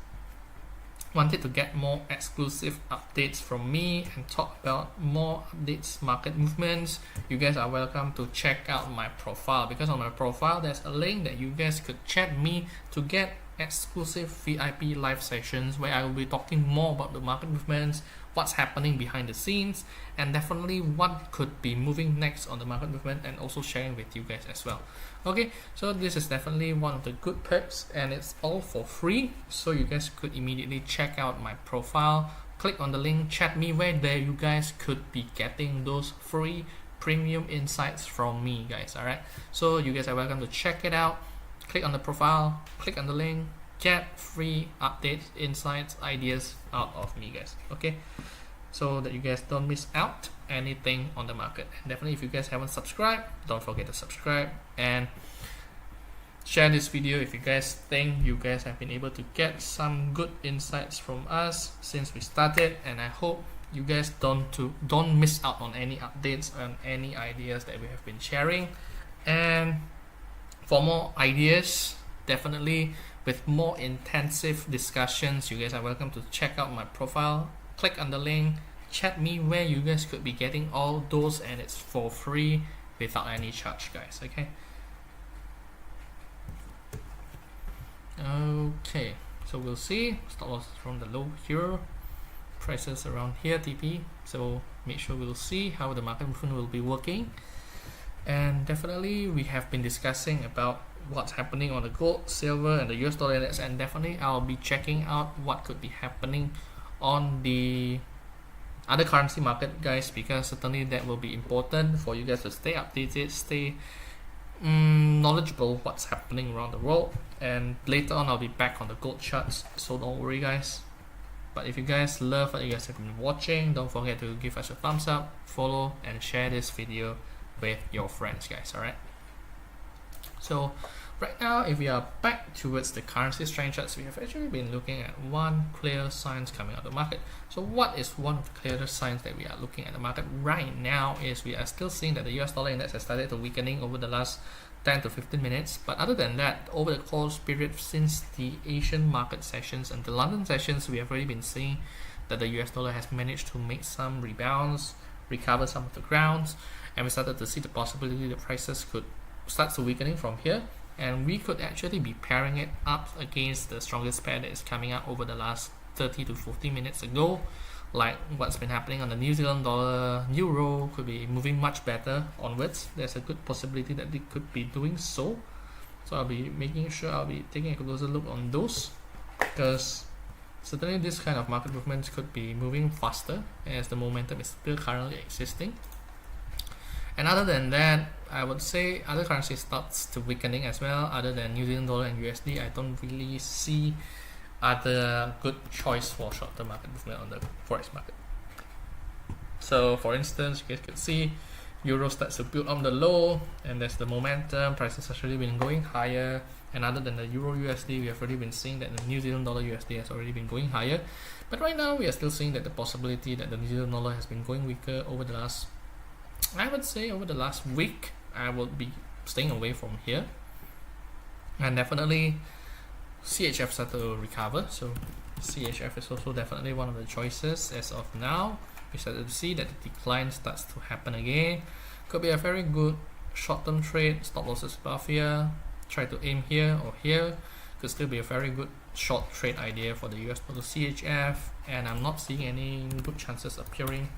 wanted to get more exclusive updates from me and talk about more updates, market movements, you guys are welcome to check out my profile, because on my profile there's a link that you guys could chat me to get exclusive VIP live sessions where I will be talking more about the market movements, what's happening behind the scenes, and definitely what could be moving next on the market movement, and also sharing with you guys as well. Okay, so this is definitely one of the good perks, and it's all for free, so you guys could immediately check out my profile, click on the link, chat me, where there you guys could be getting those free premium insights from me, guys. Alright, so you guys are welcome to check it out. Click on the profile, click on the link, get free updates, insights, ideas out of me, guys. Okay, so that you guys don't miss out anything on the market. And definitely if you guys haven't subscribed, don't forget to subscribe and share this video if you guys think you guys have been able to get some good insights from us since we started. And I hope you guys don't miss out on any updates and any ideas that we have been sharing. And for more ideas, definitely with more intensive discussions, you guys are welcome to check out my profile, click on the link, chat me, where you guys could be getting all those, and it's for free without any charge, guys. Okay, so we'll see stop loss from the low here, prices around here, TP, so make sure we'll see how the market movement will be working. And definitely we have been discussing about what's happening on the gold, silver, and the US dollar index, and definitely I'll be checking out what could be happening on the other currency market, guys, because certainly that will be important for you guys to stay updated, stay knowledgeable what's happening around the world. And later on I'll be back on the gold charts, so don't worry, guys. But if you guys love what you guys have been watching, don't forget to give us a thumbs up, follow, and share this video with your friends, guys. Alright, so right now if we are back towards the currency strength charts, we have actually been looking at one clear signs coming out of the market. So what is one of the clearest signs that we are looking at the market right now is we are still seeing that the US dollar index has started to weakening over the last 10 to 15 minutes. But other than that, over the course period since the Asian market sessions and the London sessions, we have already been seeing that the US dollar has managed to make some rebounds, recover some of the grounds, and we started to see the possibility that prices could start to weakening from here, and we could actually be pairing it up against the strongest pair that is coming out over the last 30 to 40 minutes ago, like what's been happening on the New Zealand dollar. Euro could be moving much better onwards. There's a good possibility that they could be doing so. So I'll be making sure I'll be taking a closer look on those, because certainly this kind of market movements could be moving faster as the momentum is still currently existing. And other than that, I would say other currencies starts to weakening as well. Other than New Zealand dollar and USD, I don't really see other good choice for short-term market movement on the forex market. So for instance, you guys could see Euro starts to build on the low, and there's the momentum. Prices has already been going higher. And other than the Euro USD, we have already been seeing that the New Zealand dollar USD has already been going higher. But right now, we are still seeing that the possibility that the New Zealand dollar has been going weaker over the last, I would say over the last week. I would be staying away from here. And definitely CHF started to recover, so CHF is also definitely one of the choices as of now. We started to see that the decline starts to happen again. Could be a very good short-term trade. Stop losses above here. Try to aim here or here. Could still be a very good short trade idea for the US dollar CHF. And I'm not seeing any good chances appearing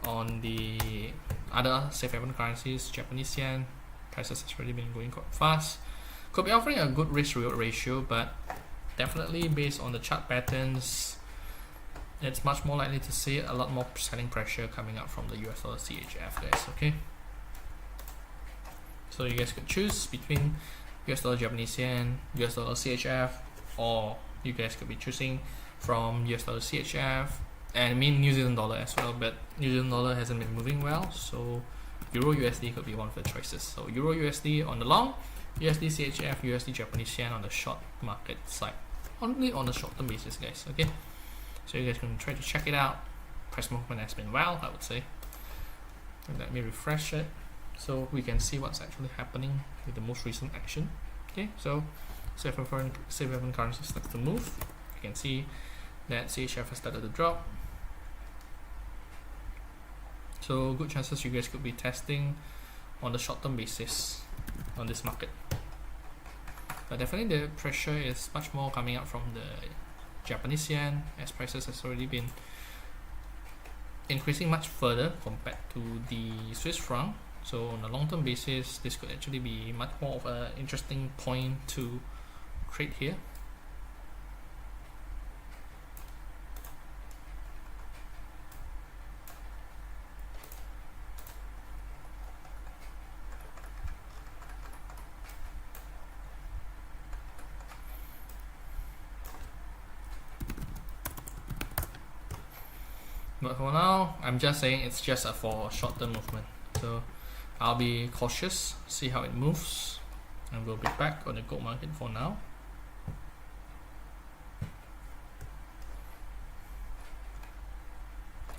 on the other safe haven currencies. Japanese yen prices has already been going quite fast. Could be offering a good risk-reward ratio, but definitely based on the chart patterns, it's much more likely to see a lot more selling pressure coming up from the US dollar CHF, guys. Okay, so you guys could choose between US dollar Japanese yen, US dollar CHF, or you guys could be choosing from US dollar CHF and I mean New Zealand dollar as well, but New Zealand dollar hasn't been moving well, so Euro USD could be one of the choices. So Euro USD on the long, USD CHF, USD Japanese yen on the short market side, only on the short-term basis, guys. Okay, so you guys can try to check it out. Price movement has been well, I would say. And let me refresh it so we can see what's actually happening with the most recent action. Okay, so safe haven currency starts to move. You can see that CHF has started to drop. So good chances you guys could be testing on the short-term basis on this market. But definitely the pressure is much more coming out from the Japanese yen, as prices has already been increasing much further compared to the Swiss franc. So on a long-term basis, this could actually be much more of an interesting point to trade here. But for now, I'm just saying it's just for short-term movement. So I'll be cautious, see how it moves, and we'll be back on the gold market for now.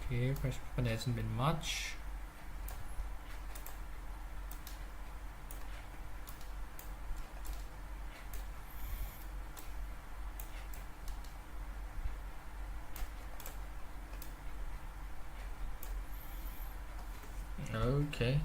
Okay, price movement hasn't been much. Okay,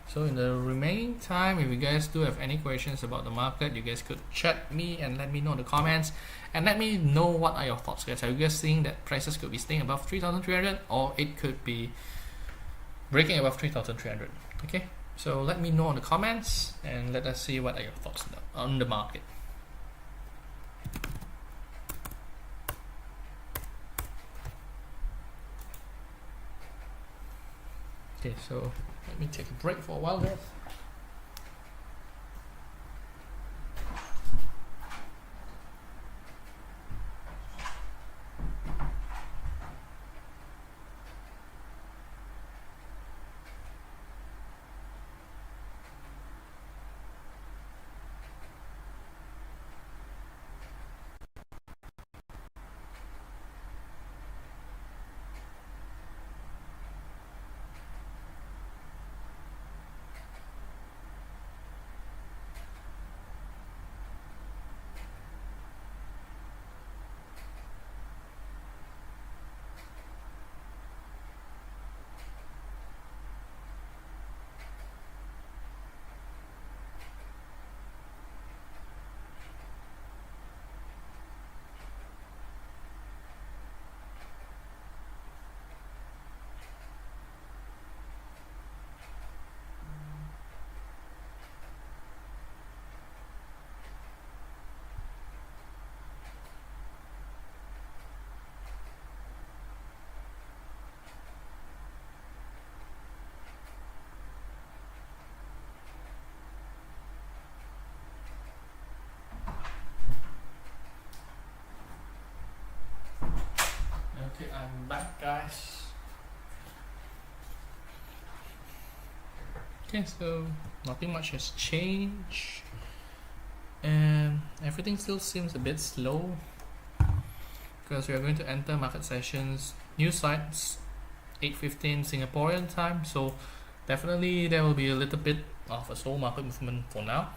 so in the remaining time, if you guys do have any questions about the market, you guys could chat me and let me know in the comments, and let me know what are your thoughts, guys. Are you guys seeing that prices could be staying above 3,300, or it could be breaking above 3,300? Okay, so let me know in the comments and let us see what are your thoughts on the market. Okay, so let me take a break for a while, guys. Okay, I'm back, guys. Okay, so nothing much has changed, and everything still seems a bit slow because we are going to enter market sessions, new sites, 8:15 Singaporean time. So definitely there will be a little bit of a slow market movement for now.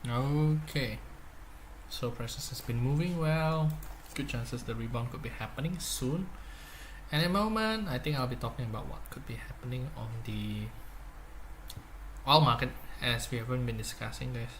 Okay, so prices has been moving well. Good chances the rebound could be happening soon. And in a moment, I think I'll be talking about what could be happening on the oil market, as we haven't been discussing this.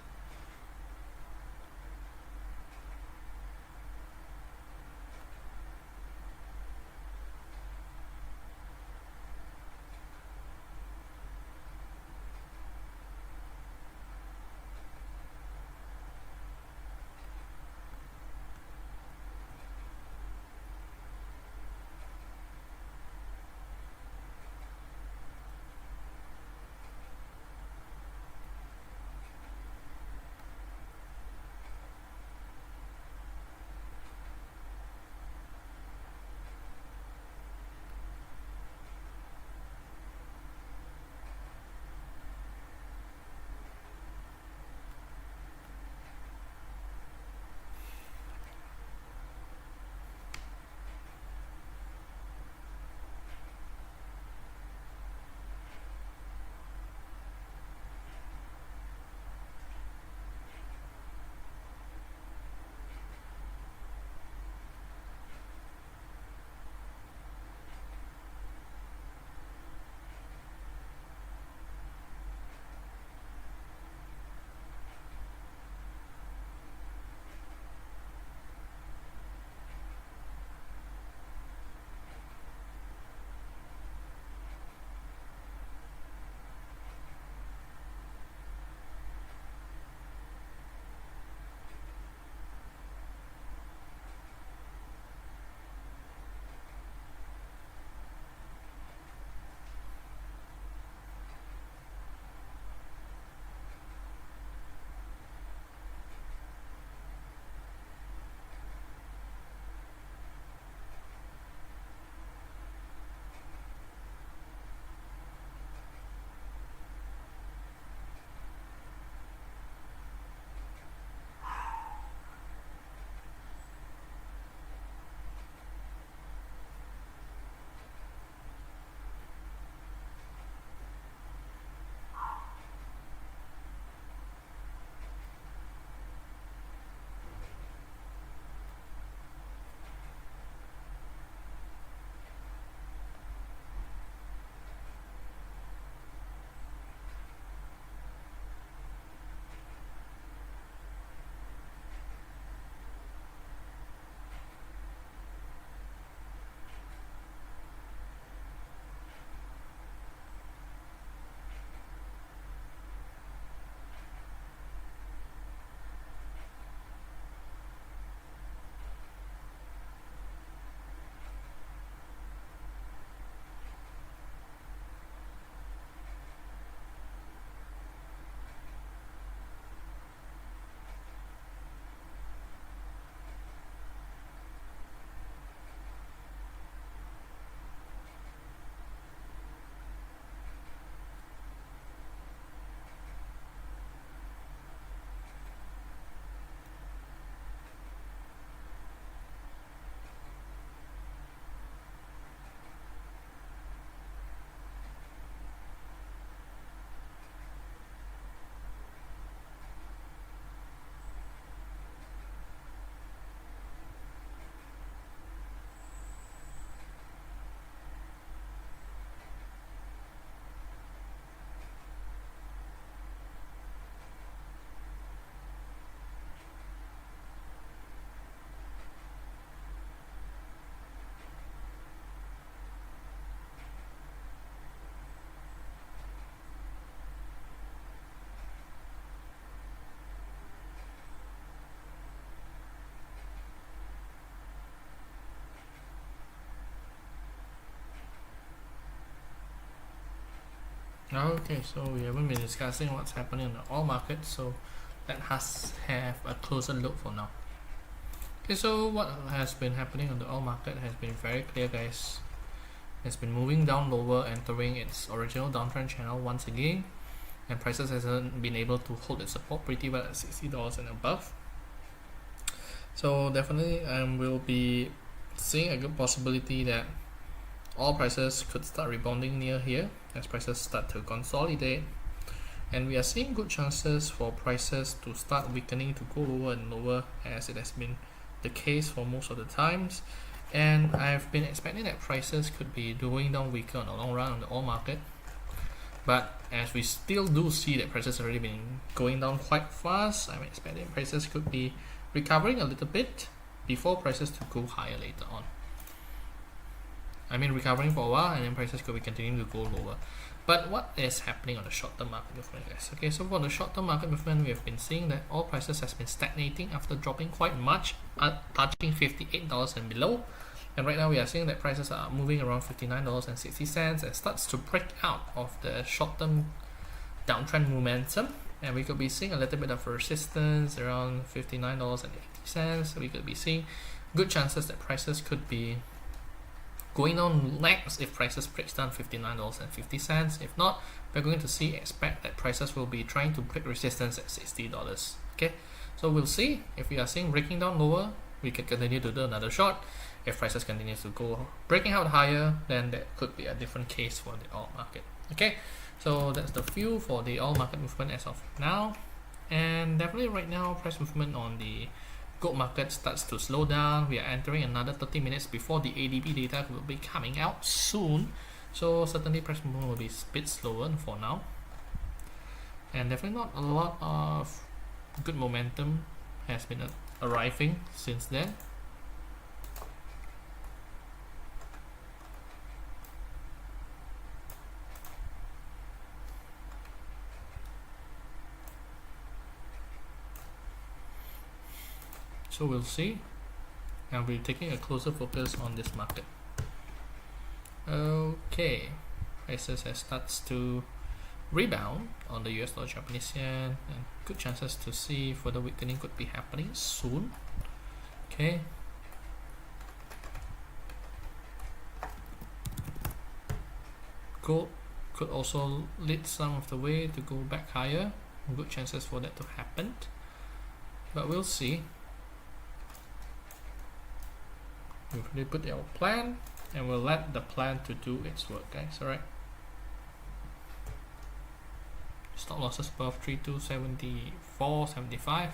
Okay, so we haven't been discussing what's happening in the oil market, so let us have a closer look for now. Okay, so what has been happening on the oil market has been very clear, guys. It's been moving down lower, entering its original downtrend channel once again, and prices hasn't been able to hold its support pretty well at $60 and above. So definitely we'll be seeing a good possibility that all prices could start rebounding near here as prices start to consolidate, and we are seeing good chances for prices to start weakening to go lower and lower, as it has been the case for most of the times. And I've been expecting that prices could be going down weaker on the long run on the oil market, but as we still do see that prices have already been going down quite fast, I'm expecting prices could be recovering a little bit before prices to go higher later on. I mean, recovering for a while, and then prices could be continuing to go lower. But what is happening on the short-term market movement, guys? Okay, so for the short-term market movement, we have been seeing that all prices has been stagnating after dropping quite much, touching $58 and below. And right now we are seeing that prices are moving around $59.60 and starts to break out of the short-term downtrend momentum. And we could be seeing a little bit of resistance around $59.80. We could be seeing good chances that prices could be going down next if prices breaks down $59.50. If not, we're going to expect that prices will be trying to break resistance at $60. Okay, so we'll see. If we are seeing breaking down lower, we can continue to do another short. If prices continue to go breaking out higher, then that could be a different case for the oil market. Okay, so that's the view for the oil market movement as of now. And definitely right now, price movement on the gold market starts to slow down. We are entering another 30 minutes before the ADP data will be coming out soon, so certainly price movement will be a bit slower for now, and definitely not a lot of good momentum has been arriving since then. So we'll see, and we'll be taking a closer focus on this market. Okay, prices has starts to rebound on the US dollar Japanese yen, and good chances to see further weakening could be happening soon. Okay, gold could also lead some of the way to go back higher. Good chances for that to happen, but we'll see. We've already put our plan, and we'll let the plan to do its work, guys. Alright, stop losses above 3274.75.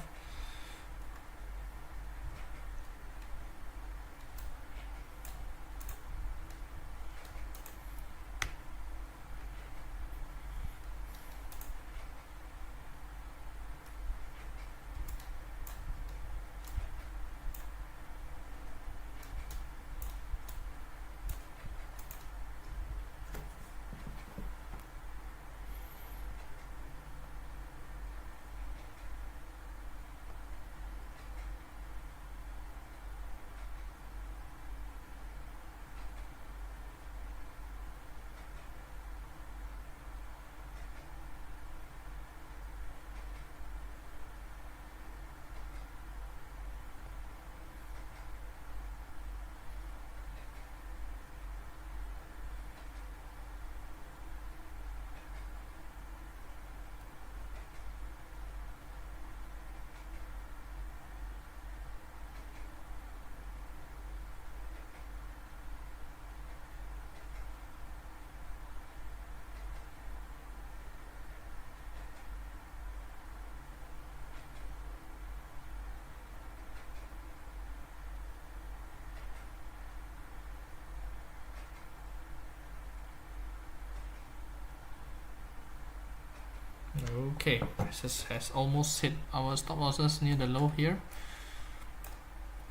Okay, prices has almost hit our stop losses near the low here,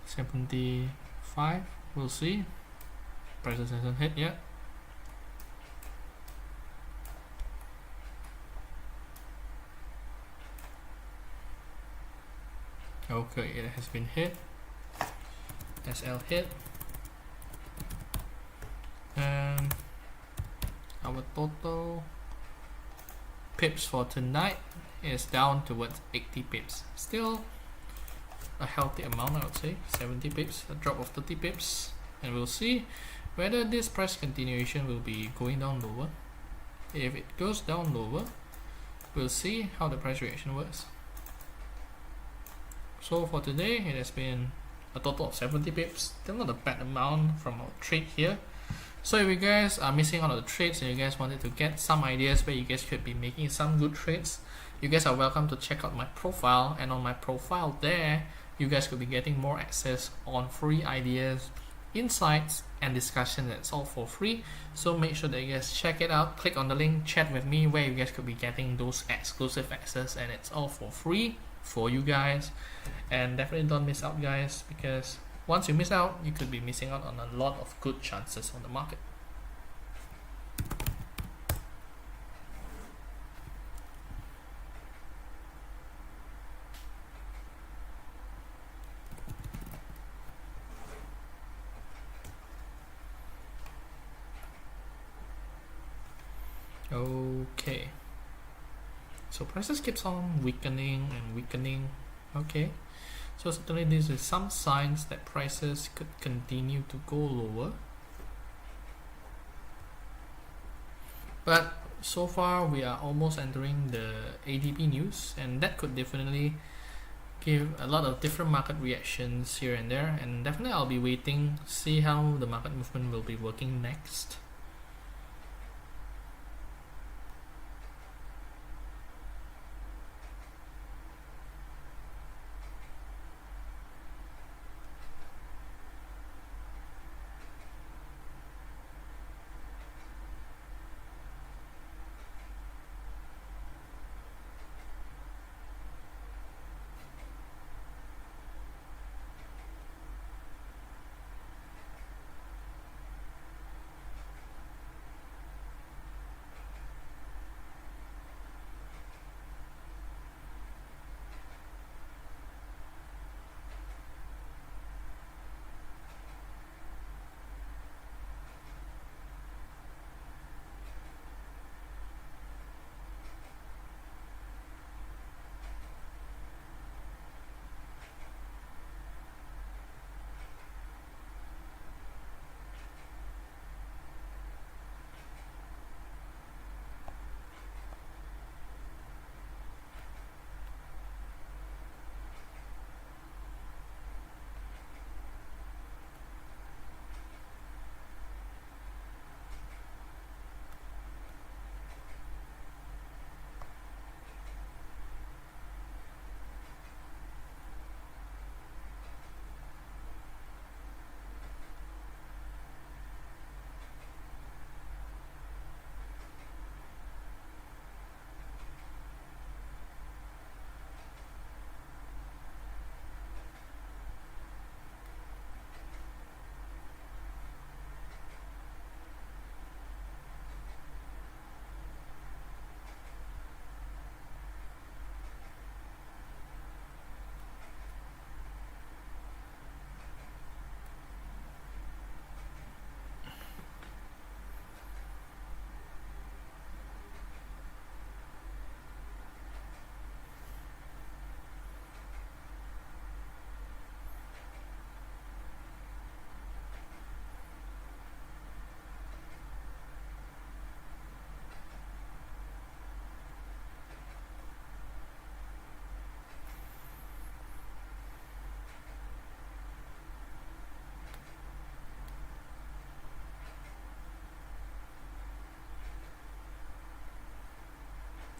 75. We'll see. Prices hasn't hit yet. Okay, it has been hit. SL hit, and our total pips for tonight is down towards 80 pips. Still a healthy amount, I would say. 70 pips, a drop of 30 pips, and we'll see whether this price continuation will be going down lower. If it goes down lower, we'll see how the price reaction works. So for today, it has been a total of 70 pips. Still not a bad amount from our trade here. So if you guys are missing out on the trades and you guys wanted to get some ideas where you guys could be making some good trades, you guys are welcome to check out my profile, and on my profile there you guys could be getting more access on free ideas, insights and discussion. That's all for free, so make sure that you guys check it out. Click on the link, chat with me, where you guys could be getting those exclusive access, and it's all for free for you guys. And definitely don't miss out, guys, because once you miss out, you could be missing out on a lot of good chances on the market. Okay, so prices keeps on weakening and weakening. Okay, so certainly this is some signs that prices could continue to go lower, but so far we are almost entering the ADP news, and that could definitely give a lot of different market reactions here and there, and definitely I'll be waiting to see how the market movement will be working next.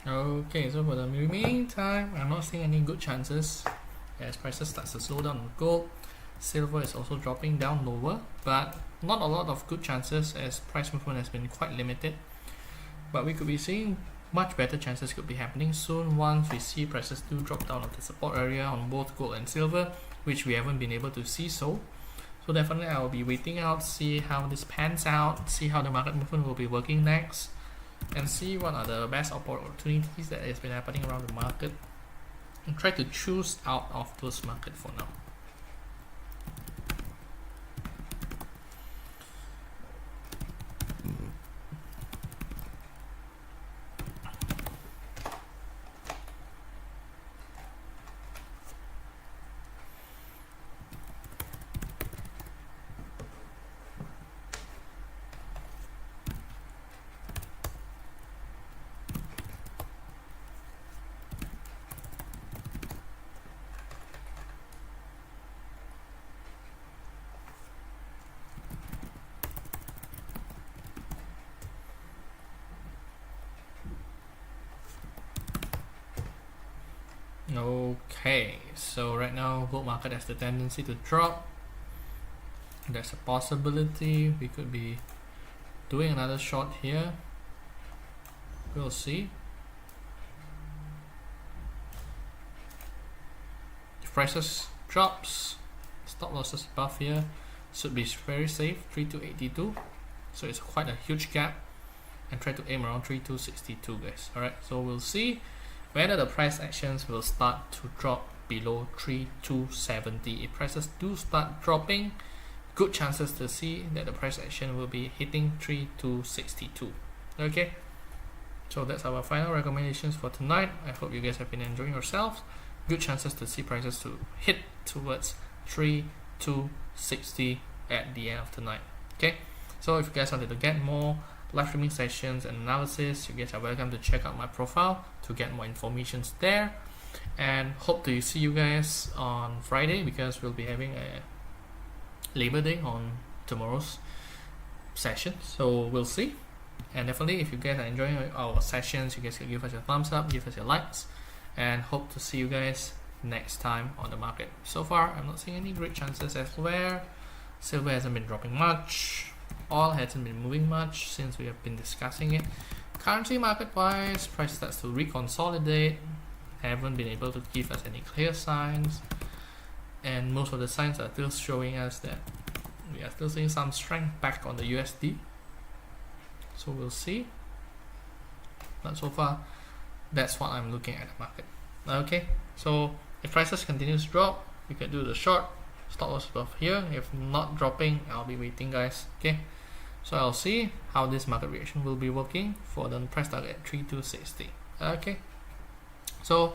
Okay, so for the remaining time, I'm not seeing any good chances as prices starts to slow down on gold. Silver is also dropping down lower, but not a lot of good chances as price movement has been quite limited. But we could be seeing much better chances could be happening soon once we see prices do drop down of the support area on both gold and silver, which we haven't been able to see so. So definitely I'll be waiting out, see how this pans out, see how the market movement will be working next, and see what are the best opportunities that has been happening around the market, and try to choose out of those markets for now. Okay, so right now bull market has the tendency to drop. There's a possibility we could be doing another short here. We'll see. If prices drops, stop losses above here should be very safe, 3282. So it's quite a huge gap, and try to aim around 3262, guys. Alright, so we'll see whether the price actions will start to drop below 3270. If prices do start dropping, good chances to see that the price action will be hitting 3262. Okay, so that's our final recommendations for tonight. I hope you guys have been enjoying yourselves. Good chances to see prices to hit towards 3260 at the end of the night. Okay, so if you guys wanted to get more live streaming sessions and analysis, you guys are welcome to check out my profile to get more information there, and hope to see you guys on Friday, because we'll be having a Labor Day on tomorrow's session, so we'll see. And definitely, if you guys are enjoying our sessions, you guys can give us your thumbs up, give us your likes, and hope to see you guys next time on the market. So far, I'm not seeing any great chances elsewhere. Silver hasn't been dropping much. Oil hasn't been moving much since we have been discussing it. Currency market wise, price starts to reconsolidate. Haven't been able to give us any clear signs, and most of the signs are still showing us that we are still seeing some strength back on the USD. So we'll see. But so far, that's what I'm looking at the market. Okay, so if prices continues to drop, we can do the short. Stop loss above here. If not dropping, I'll be waiting, guys. Okay, so I'll see how this market reaction will be working for the price target at 3260. Okay, so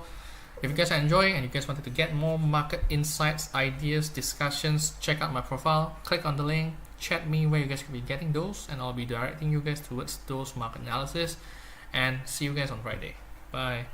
if you guys are enjoying and you guys wanted to get more market insights, ideas, discussions, check out my profile, click on the link, chat me where you guys could be getting those, and I'll be directing you guys towards those market analysis. And see you guys on Friday. Bye.